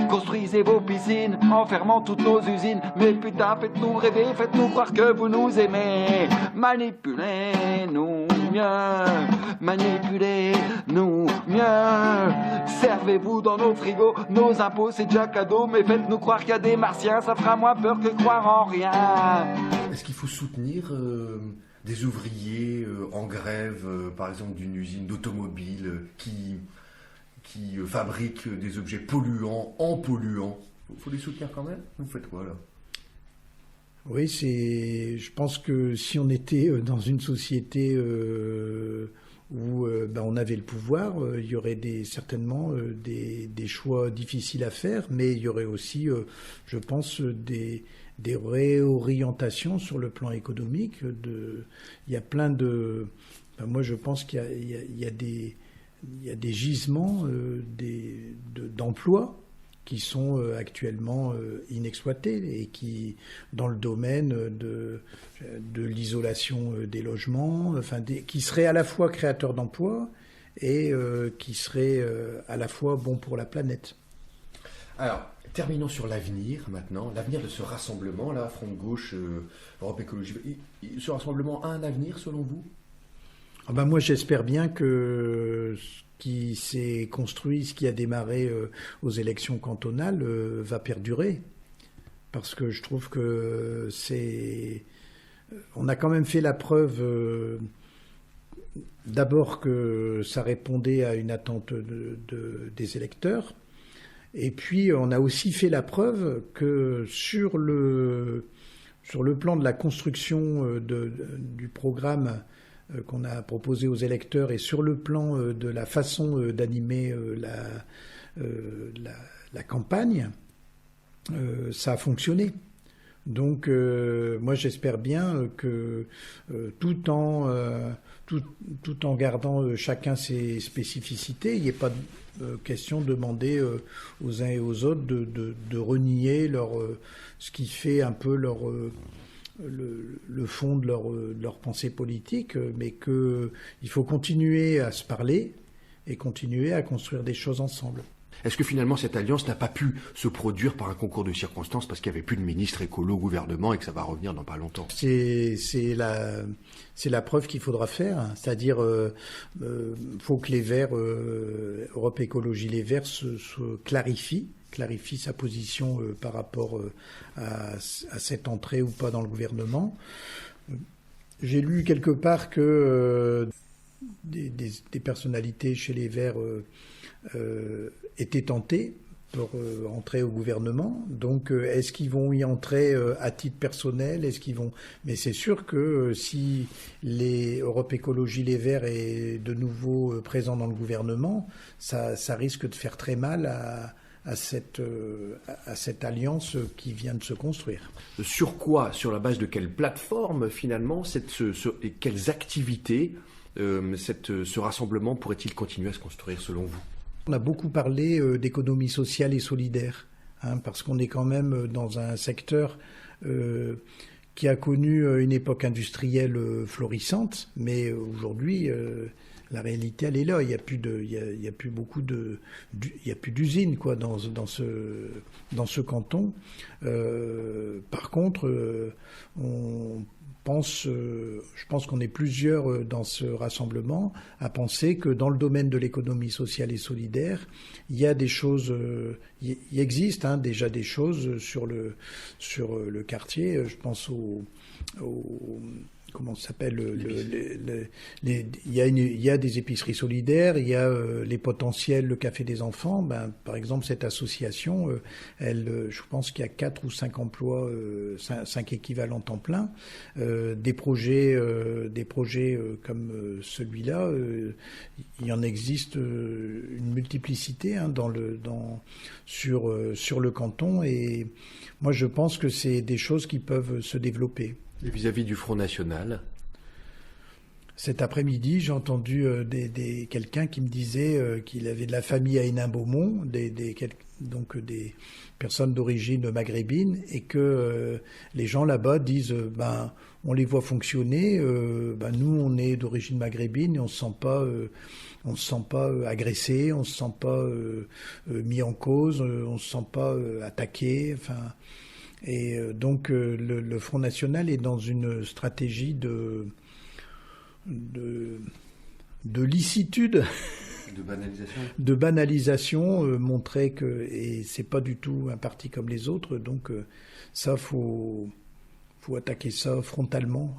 Construisez vos piscines en fermant toutes nos usines. Mais putain, faites-nous rêver, faites-nous croire que vous nous aimez. Manipulez-nous mieux, manipulez-nous mieux. Servez-vous dans nos frigos, nos impôts c'est déjà cadeau. Mais faites-nous croire qu'il y a des martiens, ça fera moins peur que croire en rien. Est-ce qu'il faut soutenir des ouvriers en grève, par exemple d'une usine d'automobile qui fabrique des objets polluants en polluant? Il faut les soutenir quand même? Vous faites quoi là? Oui, je pense que si on était dans une société où on avait le pouvoir, il y aurait certainement des choix difficiles à faire, mais il y aurait aussi, je pense, des réorientations sur le plan économique. Il y a plein de... moi, je pense qu'il y a des gisements d'emplois qui sont actuellement inexploités et qui, dans le domaine de l'isolation des logements, qui seraient à la fois créateurs d'emplois et qui seraient à la fois bons pour la planète. Alors, terminons sur l'avenir maintenant, l'avenir de ce rassemblement, là, Front de Gauche, Europe Écologie. Ce rassemblement a un avenir selon vous? Moi, j'espère bien que ce qui s'est construit, ce qui a démarré aux élections cantonales va perdurer. Parce que je trouve que on a quand même fait la preuve, d'abord que ça répondait à une attente des électeurs. Et puis, on a aussi fait la preuve que sur le plan de la construction du programme qu'on a proposé aux électeurs et sur le plan de la façon d'animer la campagne, ça a fonctionné. Donc, moi, j'espère bien que tout en gardant chacun ses spécificités, il n'y ait pas question de demander aux uns et aux autres de renier ce qui fait un peu le fond de leur pensée politique, mais qu'il faut continuer à se parler et continuer à construire des choses ensemble. Est-ce que finalement cette alliance n'a pas pu se produire par un concours de circonstances parce qu'il n'y avait plus de ministre écolo au gouvernement et que ça va revenir dans pas longtemps? C'est la preuve qu'il faudra faire, c'est-à-dire faut que les Verts, Europe Écologie Les Verts se clarifient clarifie sa position par rapport à cette entrée ou pas dans le gouvernement. J'ai lu quelque part que des personnalités chez les Verts étaient tentées pour entrer au gouvernement. Donc, est-ce qu'ils vont y entrer à titre personnel? Mais c'est sûr que si les Europe Écologie Les Verts est de nouveau présent dans le gouvernement, ça risque de faire très mal à cette alliance qui vient de se construire. Sur quoi? Sur la base de quelle plateforme, finalement, et quelles activités ce rassemblement pourrait-il continuer à se construire, selon vous? On a beaucoup parlé d'économie sociale et solidaire, parce qu'on est quand même dans un secteur qui a connu une époque industrielle florissante, mais aujourd'hui, la réalité, elle est là. Il n'y a plus d'usines quoi dans ce canton. Par contre, je pense qu'on est plusieurs dans ce rassemblement à penser que dans le domaine de l'économie sociale et solidaire, il y a des choses, il existe déjà des choses sur le quartier. Je pense comment ça s'appelle il y a des épiceries solidaires, il y a les potentiels, le café des enfants. Par exemple, cette association, je pense qu'il y a 4 ou 5 emplois, 5 équivalents temps plein. Des projets comme celui-là, il y en existe une multiplicité sur le canton. Et moi, je pense que c'est des choses qui peuvent se développer. Et vis-à-vis du Front National? Cet après-midi, j'ai entendu quelqu'un qui me disait qu'il avait de la famille à Hénin-Beaumont, donc des personnes d'origine maghrébine, et que les gens là-bas disent on les voit fonctionner, nous on est d'origine maghrébine et on se sent pas agressé, on se sent pas mis en cause, on se sent pas attaqué, et donc le Front National est dans une stratégie de licitude, de banalisation, montrer et c'est pas du tout un parti comme les autres, donc ça faut attaquer ça frontalement.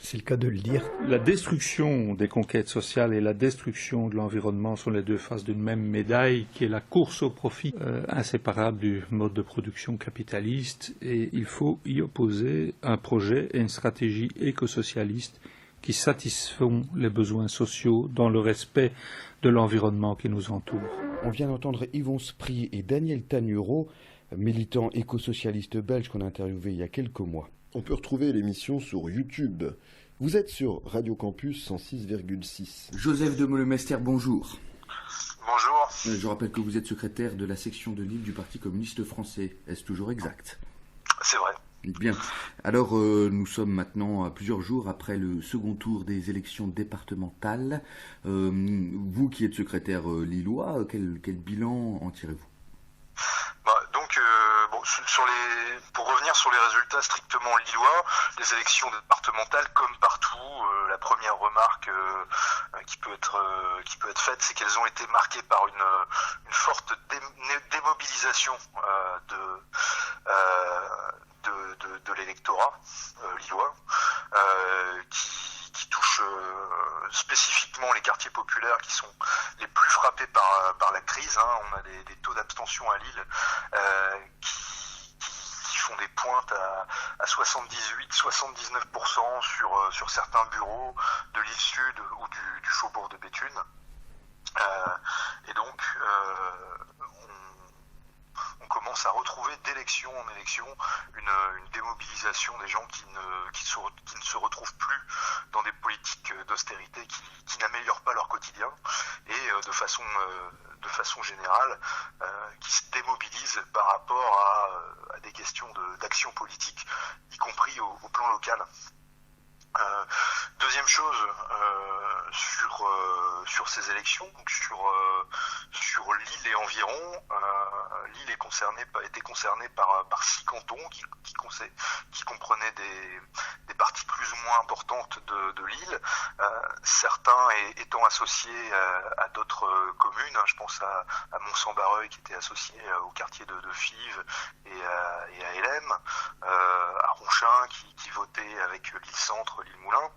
C'est le cas de le dire. La destruction des conquêtes sociales et la destruction de l'environnement sont les deux faces d'une même médaille, qui est la course au profit, inséparable du mode de production capitaliste. Et il faut y opposer un projet et une stratégie écosocialiste qui satisfont les besoins sociaux dans le respect de l'environnement qui nous entoure. On vient d'entendre Yvon Spry et Daniel Tanuro, militants écosocialistes belges qu'on a interviewés il y a quelques mois. On peut retrouver l'émission sur YouTube. Vous êtes sur Radio Campus 106,6. Joseph de Molemester, bonjour. Bonjour. Je rappelle que vous êtes secrétaire de la section de Lille du Parti communiste français. Est-ce toujours exact? C'est vrai. Bien. Alors, nous sommes maintenant à plusieurs jours après le second tour des élections départementales. Vous qui êtes secrétaire lillois, quel bilan en tirez-vous? Pour revenir sur les résultats strictement lillois, les élections départementales, comme partout, la première remarque qui peut être faite, c'est qu'elles ont été marquées par une forte démobilisation de l'électorat lillois, qui touche spécifiquement les quartiers populaires qui sont les plus frappés par la crise. On a des taux d'abstention à Lille qui font des pointes à 78-79% sur certains bureaux de l'île Sud ou du Faubourg de Béthune. Et donc, on commence à retrouver d'élection en élection une démobilisation des gens qui ne se retrouvent plus dans des politiques d'austérité qui n'améliorent pas leur quotidien et de façon générale qui se démobilisent par rapport à des questions d'action politique, y compris au plan local. Deuxième chose, sur ces élections, donc sur Lille et environ, Lille était concernée par 6 cantons qui comprenaient des partis plus ou moins importantes de l'île, certains étant associés à d'autres communes. Je pense à Mont-Saint-Barreuil qui était associé au quartier de Fives et à Hélène, à Ronchin qui votait avec l'île Centre, l'île Moulin,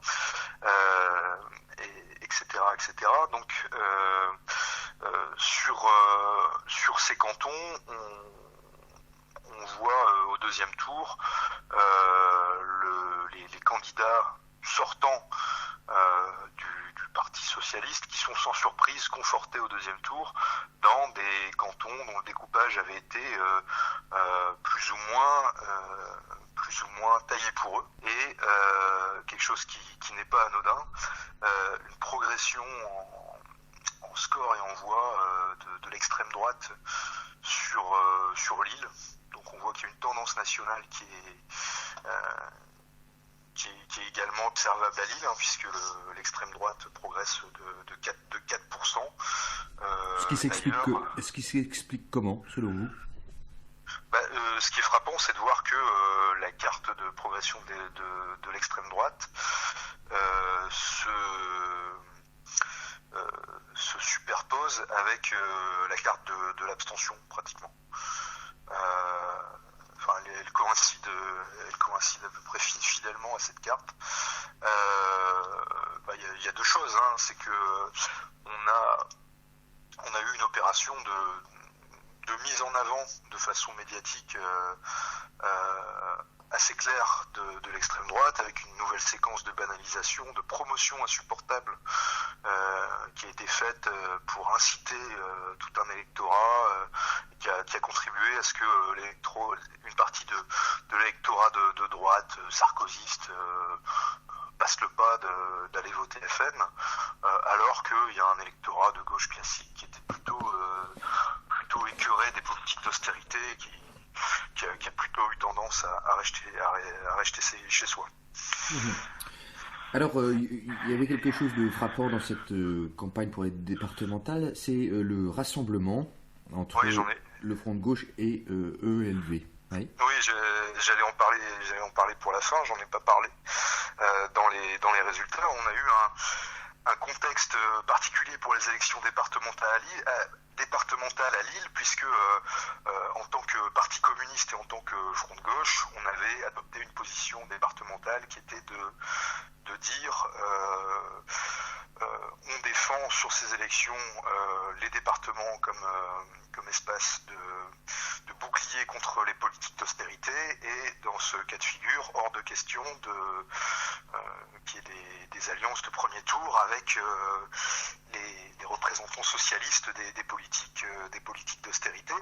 etc. Donc sur ces cantons, on voit au deuxième tour les candidats sortants du Parti socialiste qui sont sans surprise confortés au deuxième tour dans des cantons dont le découpage avait été plus ou moins taillé pour eux. Et quelque chose qui n'est pas anodin, une progression en score et en voix de l'extrême droite sur l'île. Donc on voit qu'il y a une tendance nationale qui est également observable à Lille, puisque l'extrême droite progresse de 4%. Ce qui s'explique comment, selon vous? Ce qui est frappant, c'est de voir que la carte de progression de l'extrême droite se superpose avec la carte de l'abstention, pratiquement. Elle coïncide à peu près fidèlement à cette carte. Il y a deux choses, c'est que on a eu une opération de mise en avant de façon médiatique assez claire de l'extrême droite, avec une nouvelle séquence de banalisation, de promotion insupportable qui a été faite pour inciter tout un électorat qui a contribué à ce que une partie de l'électorat de droite sarkozyste passe le pas d'aller voter FN, alors qu'il y a un électorat de gauche classique qui était plutôt écœuré des politiques d'austérité, qui a plutôt eu tendance à rester chez soi. Alors, il y avait quelque chose de frappant dans cette campagne pour les départementales, c'est le rassemblement entre le Front de gauche et ELV. Oui, j'allais en parler pour la fin, j'en ai pas parlé. Dans les résultats, on a eu un contexte particulier pour les élections départementales à Lille, puisque en tant que parti communiste et en tant que Front de gauche, on avait adopté une position départementale qui était de dire on défend sur ces élections les départements comme espace de bouclier contre les politiques d'austérité, et dans ce cas de figure, hors de question qu'il y ait des alliances de premier tour avec les représentants socialistes des politiques d'austérité.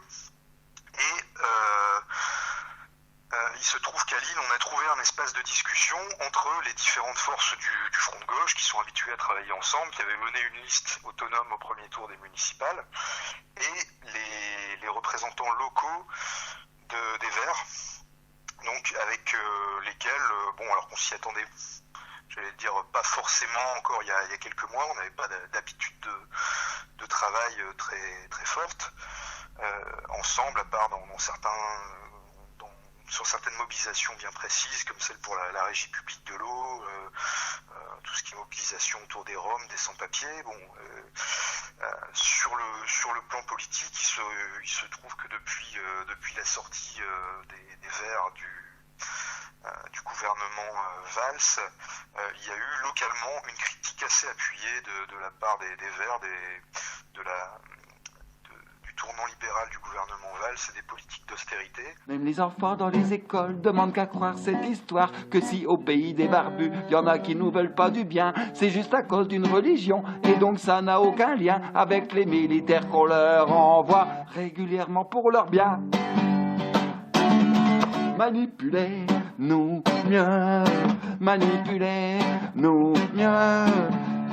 Et il se trouve qu'à Lille, on a trouvé un espace de discussion entre les différentes forces du Front de gauche qui sont habituées à travailler ensemble, qui avaient mené une liste autonome au premier tour des municipales, et les représentants locaux des Verts, donc avec lesquels, alors qu'on s'y attendait, j'allais dire pas forcément encore il y a quelques mois, on n'avait pas d'habitude de travail très très forte ensemble, à part sur certaines mobilisations bien précises, comme celle pour la régie publique de l'eau, tout ce qui est mobilisation autour des Roms, des sans-papiers. Sur le plan politique, il se trouve que depuis la sortie des Verts du gouvernement Valls, il y a eu localement une critique assez appuyée de la part des Verts, du tournant libéral du gouvernement Valls et des politiques d'austérité. Même les enfants dans les écoles demandent qu'à croire cette histoire, que si au pays des barbus, il y en a qui nous veulent pas du bien, c'est juste à cause d'une religion, et donc ça n'a aucun lien avec les militaires qu'on leur envoie régulièrement pour leur bien. Manipulez-nous mieux, manipulez-nous mieux.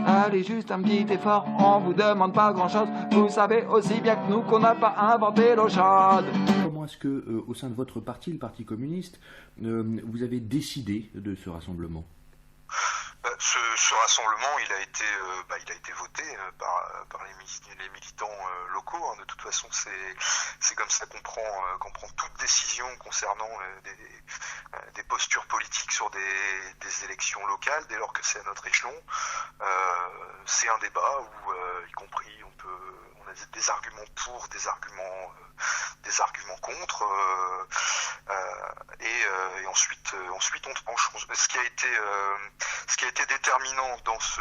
Allez, juste un petit effort, on vous demande pas grand-chose. Vous savez aussi bien que nous qu'on n'a pas inventé l'eau chaude. Comment est-ce que, au sein de votre parti, le Parti communiste, vous avez décidé de ce rassemblement ? Ce rassemblement, il a été voté par les militants locaux. De toute façon, c'est comme ça qu'on prend toute décision concernant des postures politiques sur des élections locales, dès lors que c'est à notre échelon. C'est un débat où, y compris, on a des arguments pour, des arguments contre, et ensuite on tranche. Ce qui a été déterminant dans ce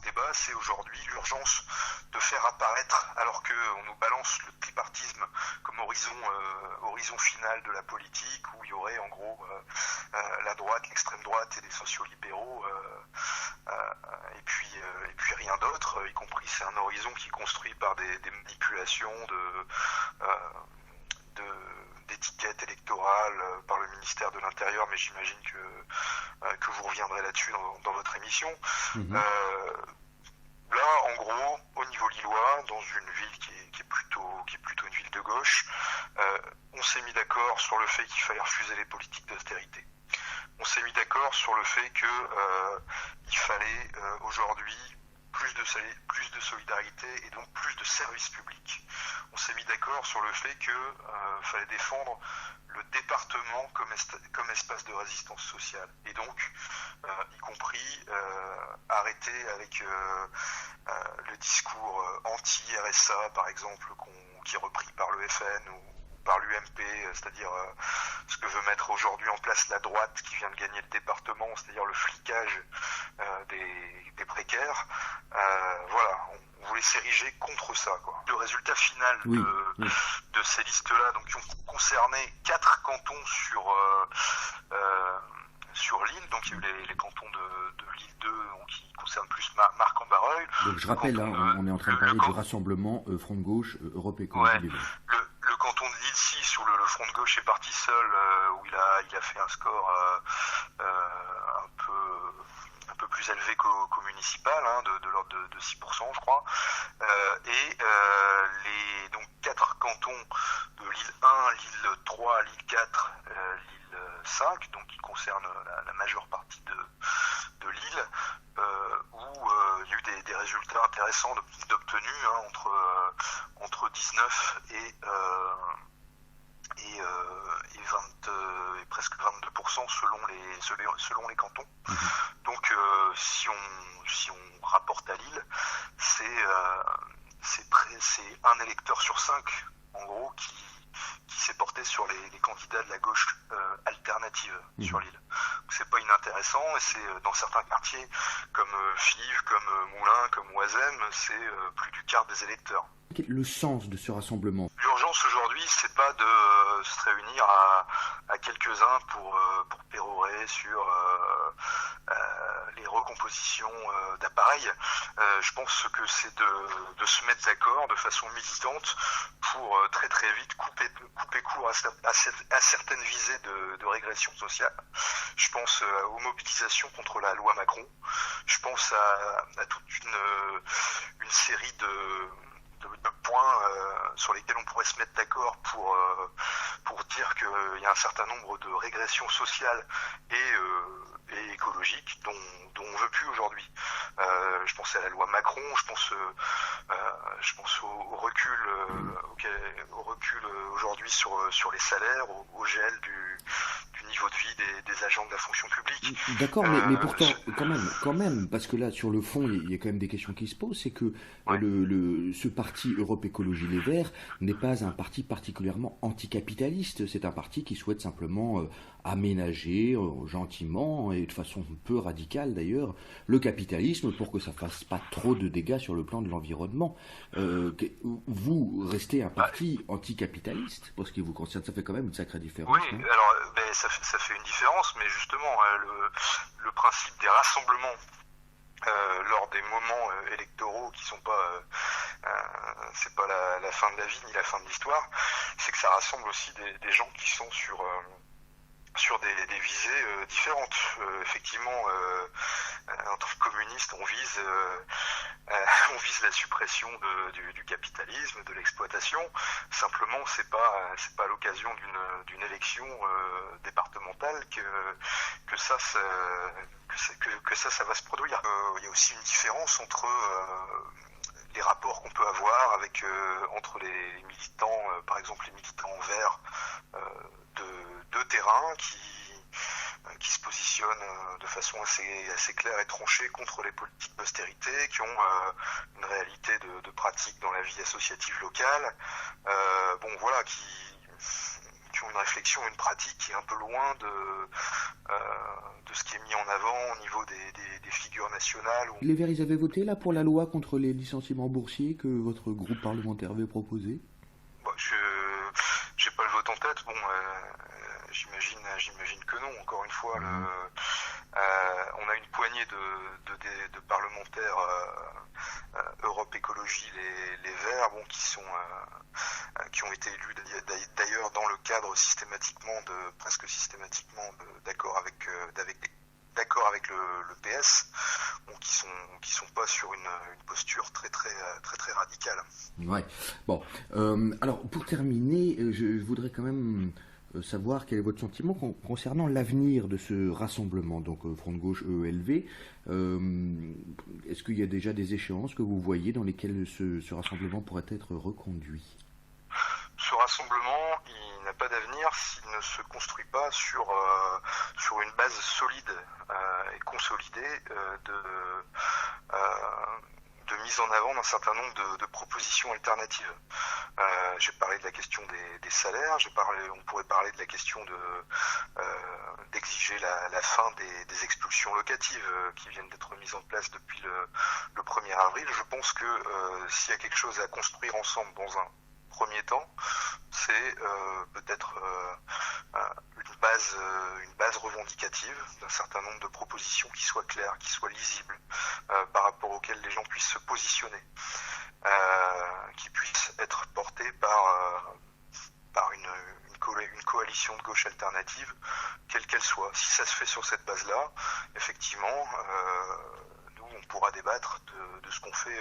débat, c'est aujourd'hui l'urgence de faire apparaître, alors qu'on nous balance le tripartisme comme horizon final de la politique, où il y aurait en gros la droite, l'extrême droite et les sociolibéraux, et puis rien d'autre, y compris c'est un horizon qui est construit par des manipulations d'étiquettes électorales par le ministère de l'Intérieur, mais j'imagine que vous reviendrez là-dessus dans votre émission. Là, en gros, au niveau lillois, dans une ville qui est plutôt une ville de gauche, on s'est mis d'accord sur le fait qu'il fallait refuser les politiques d'austérité. On s'est mis d'accord sur le fait qu'il fallait aujourd'hui plus de solidarité et donc plus de services publics. On s'est mis d'accord sur le fait qu'il fallait défendre le département comme espace de résistance sociale. Et donc, y compris arrêter avec le discours anti-RSA, par exemple, qui est repris par le FN ou par l'UMP, c'est-à-dire ce que veut mettre aujourd'hui en place la droite qui vient de gagner le département, c'est-à-dire le flicage des précaires. Voilà, on voulait s'ériger contre ça, quoi. Le résultat final de ces listes-là, donc qui ont concerné 4 cantons sur l'île, donc il y a eu les cantons de l'île 2 qui concernent plus Marc-en-Barœul. Donc je rappelle, on est en train de parler du rassemblement Front de Gauche, Europe Écologie Les Verts. Le canton de l'île 6, où le Front de Gauche est parti seul, où il a fait un score un peu plus élevé qu'au municipal, de l'ordre de 6%, je crois. Et donc 4 cantons de l'île 1, l'île 3, l'île 4, l'île 5, donc qui concernent la majeure partie de l'île, où il y a eu des résultats intéressants d'obtenus, entre 19 et 20 et presque 22% selon les cantons. Donc si on rapporte à Lille, c'est un électeur sur 5 en gros qui s'est porté sur les candidats de la gauche alternative sur l'île. C'est pas inintéressant, et c'est dans certains quartiers comme Fives, comme Moulins, comme Oisem, c'est plus du quart des électeurs. Quel est le sens de ce rassemblement? L'urgence aujourd'hui, c'est pas de se réunir à quelques-uns pour pérorer sur les recompositions d'appareils. Je pense que c'est de se mettre d'accord de façon militante pour très très vite couper court à certaines visées de régression sociale. Je pense aux mobilisations contre la loi Macron. Je pense à toute une série de points sur lesquels on pourrait se mettre d'accord pour dire qu'il y a un certain nombre de régressions sociales et écologiques dont on veut plus aujourd'hui. Je pense à la loi Macron, je pense au recul aujourd'hui sur les salaires, au gel du niveau de vie des agents de la fonction publique. D'accord, mais pourtant, quand même, parce que là, sur le fond, il y a quand même des questions qui se posent, c'est que ce parti Europe Écologie Les Verts n'est pas un parti particulièrement anticapitaliste, c'est un parti qui souhaite simplement aménager gentiment et de façon peu radicale d'ailleurs le capitalisme pour que ça fasse pas trop de dégâts sur le plan de l'environnement. Vous restez un parti anticapitaliste pour ce qui vous concerne, ça fait quand même une sacrée différence. Oui, alors ça fait une différence, mais justement le principe des rassemblements lors des moments électoraux qui sont pas c'est pas la fin de la vie ni la fin de l'histoire, c'est que ça rassemble aussi des gens qui sont sur des visées différentes. Effectivement, en tant que communiste, on vise la suppression du capitalisme, de l'exploitation. Simplement, c'est pas à l'occasion d'une élection départementale que que ça va se produire. Il y a aussi une différence entre les rapports qu'on peut avoir avec entre les militants, par exemple les militants verts de terrain qui se positionnent de façon assez claire et tranchée contre les politiques d'austérité, qui ont une réalité de pratique dans la vie associative locale, qui ont une réflexion, une pratique qui est un peu loin de ce qui est mis en avant au niveau des figures nationales. Les Verts, ils avaient voté là pour la loi contre les licenciements boursiers que votre groupe parlementaire avait proposé? J'ai pas le vote en tête. Bon, j'imagine que non. Encore une fois, on a une poignée de parlementaires Europe Écologie, les Verts, qui ont été élus d'ailleurs dans le cadre presque systématiquement d'accord avec le PS, qui sont pas sur une posture très radicale. Ouais. Bon. Alors pour terminer, je voudrais quand même savoir quel est votre sentiment concernant l'avenir de ce rassemblement, donc Front de Gauche EELV. Est-ce qu'il y a déjà des échéances que vous voyez dans lesquelles ce rassemblement pourrait être reconduit? Ce rassemblement, il n'a pas d'avenir s'il ne se construit pas sur une base solide et consolidée de mise en avant d'un certain nombre de propositions alternatives. J'ai parlé de la question des salaires, on pourrait parler de la question d'exiger la fin des expulsions locatives qui viennent d'être mises en place depuis le 1er avril. Je pense que s'il y a quelque chose à construire ensemble dans un premier temps, c'est peut-être une base revendicative d'un certain nombre de propositions qui soient claires, qui soient lisibles, par rapport auxquelles les gens puissent se positionner, qui puissent être portées par une coalition de gauche alternative, quelle qu'elle soit. Si ça se fait sur cette base-là, effectivement, nous, on pourra débattre de ce qu'on fait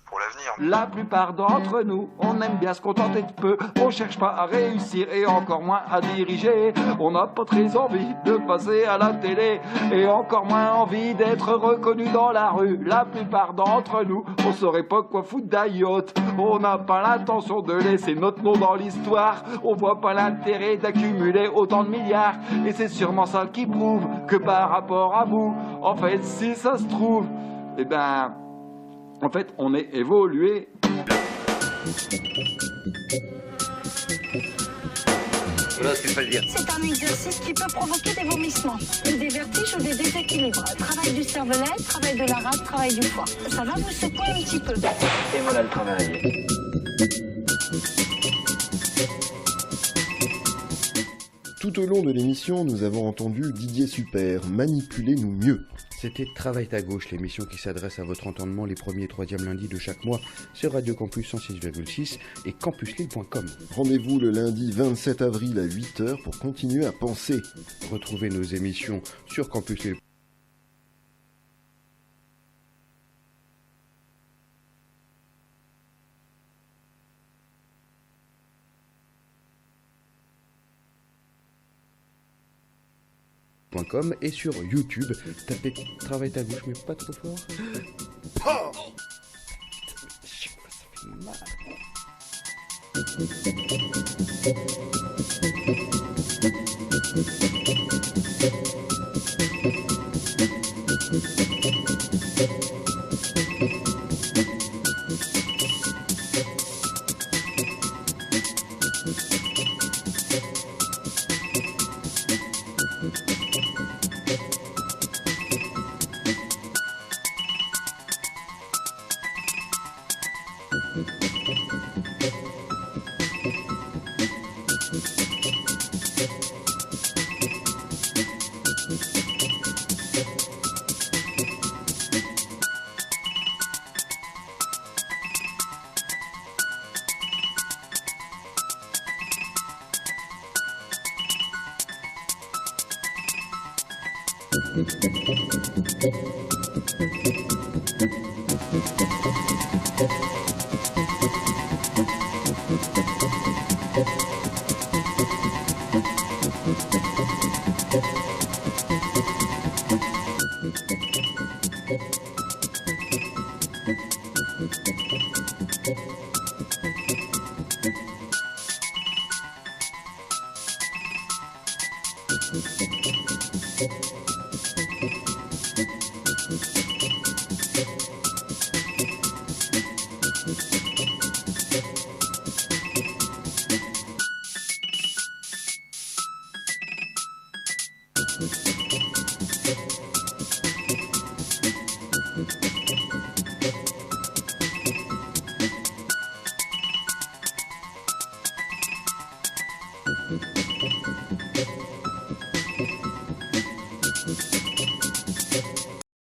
pour l'avenir. La plupart d'entre nous, on aime bien se contenter de peu. On cherche pas à réussir et encore moins à diriger. On n'a pas très envie de passer à la télé et encore moins envie d'être reconnu dans la rue. La plupart d'entre nous, on saurait pas quoi foutre d'ayotte. On n'a pas l'intention de laisser notre nom dans l'histoire. On voit pas l'intérêt d'accumuler autant de milliards. Et c'est sûrement ça qui prouve que par rapport à vous, en fait, si ça se trouve, eh ben, en fait, on est évolué. C'est un exercice qui peut provoquer des vomissements, ou des vertiges ou des déséquilibres. Travail du cervelet, travail de la rate, travail du foie. Ça va vous secouer un petit peu. Et voilà le travail. Tout au long de l'émission, nous avons entendu Didier Super, manipulez-nous mieux. C'était Travail ta gauche, l'émission qui s'adresse à votre entendement les premiers et troisièmes lundis de chaque mois sur Radio Campus 106,6 et campuslille.com. Rendez-vous le lundi 27 avril à 8h pour continuer à penser. Retrouvez nos émissions sur campuslille.com. Et sur YouTube, tapez Travail ta gauche, mais pas trop fort. Oh, ça fait mal.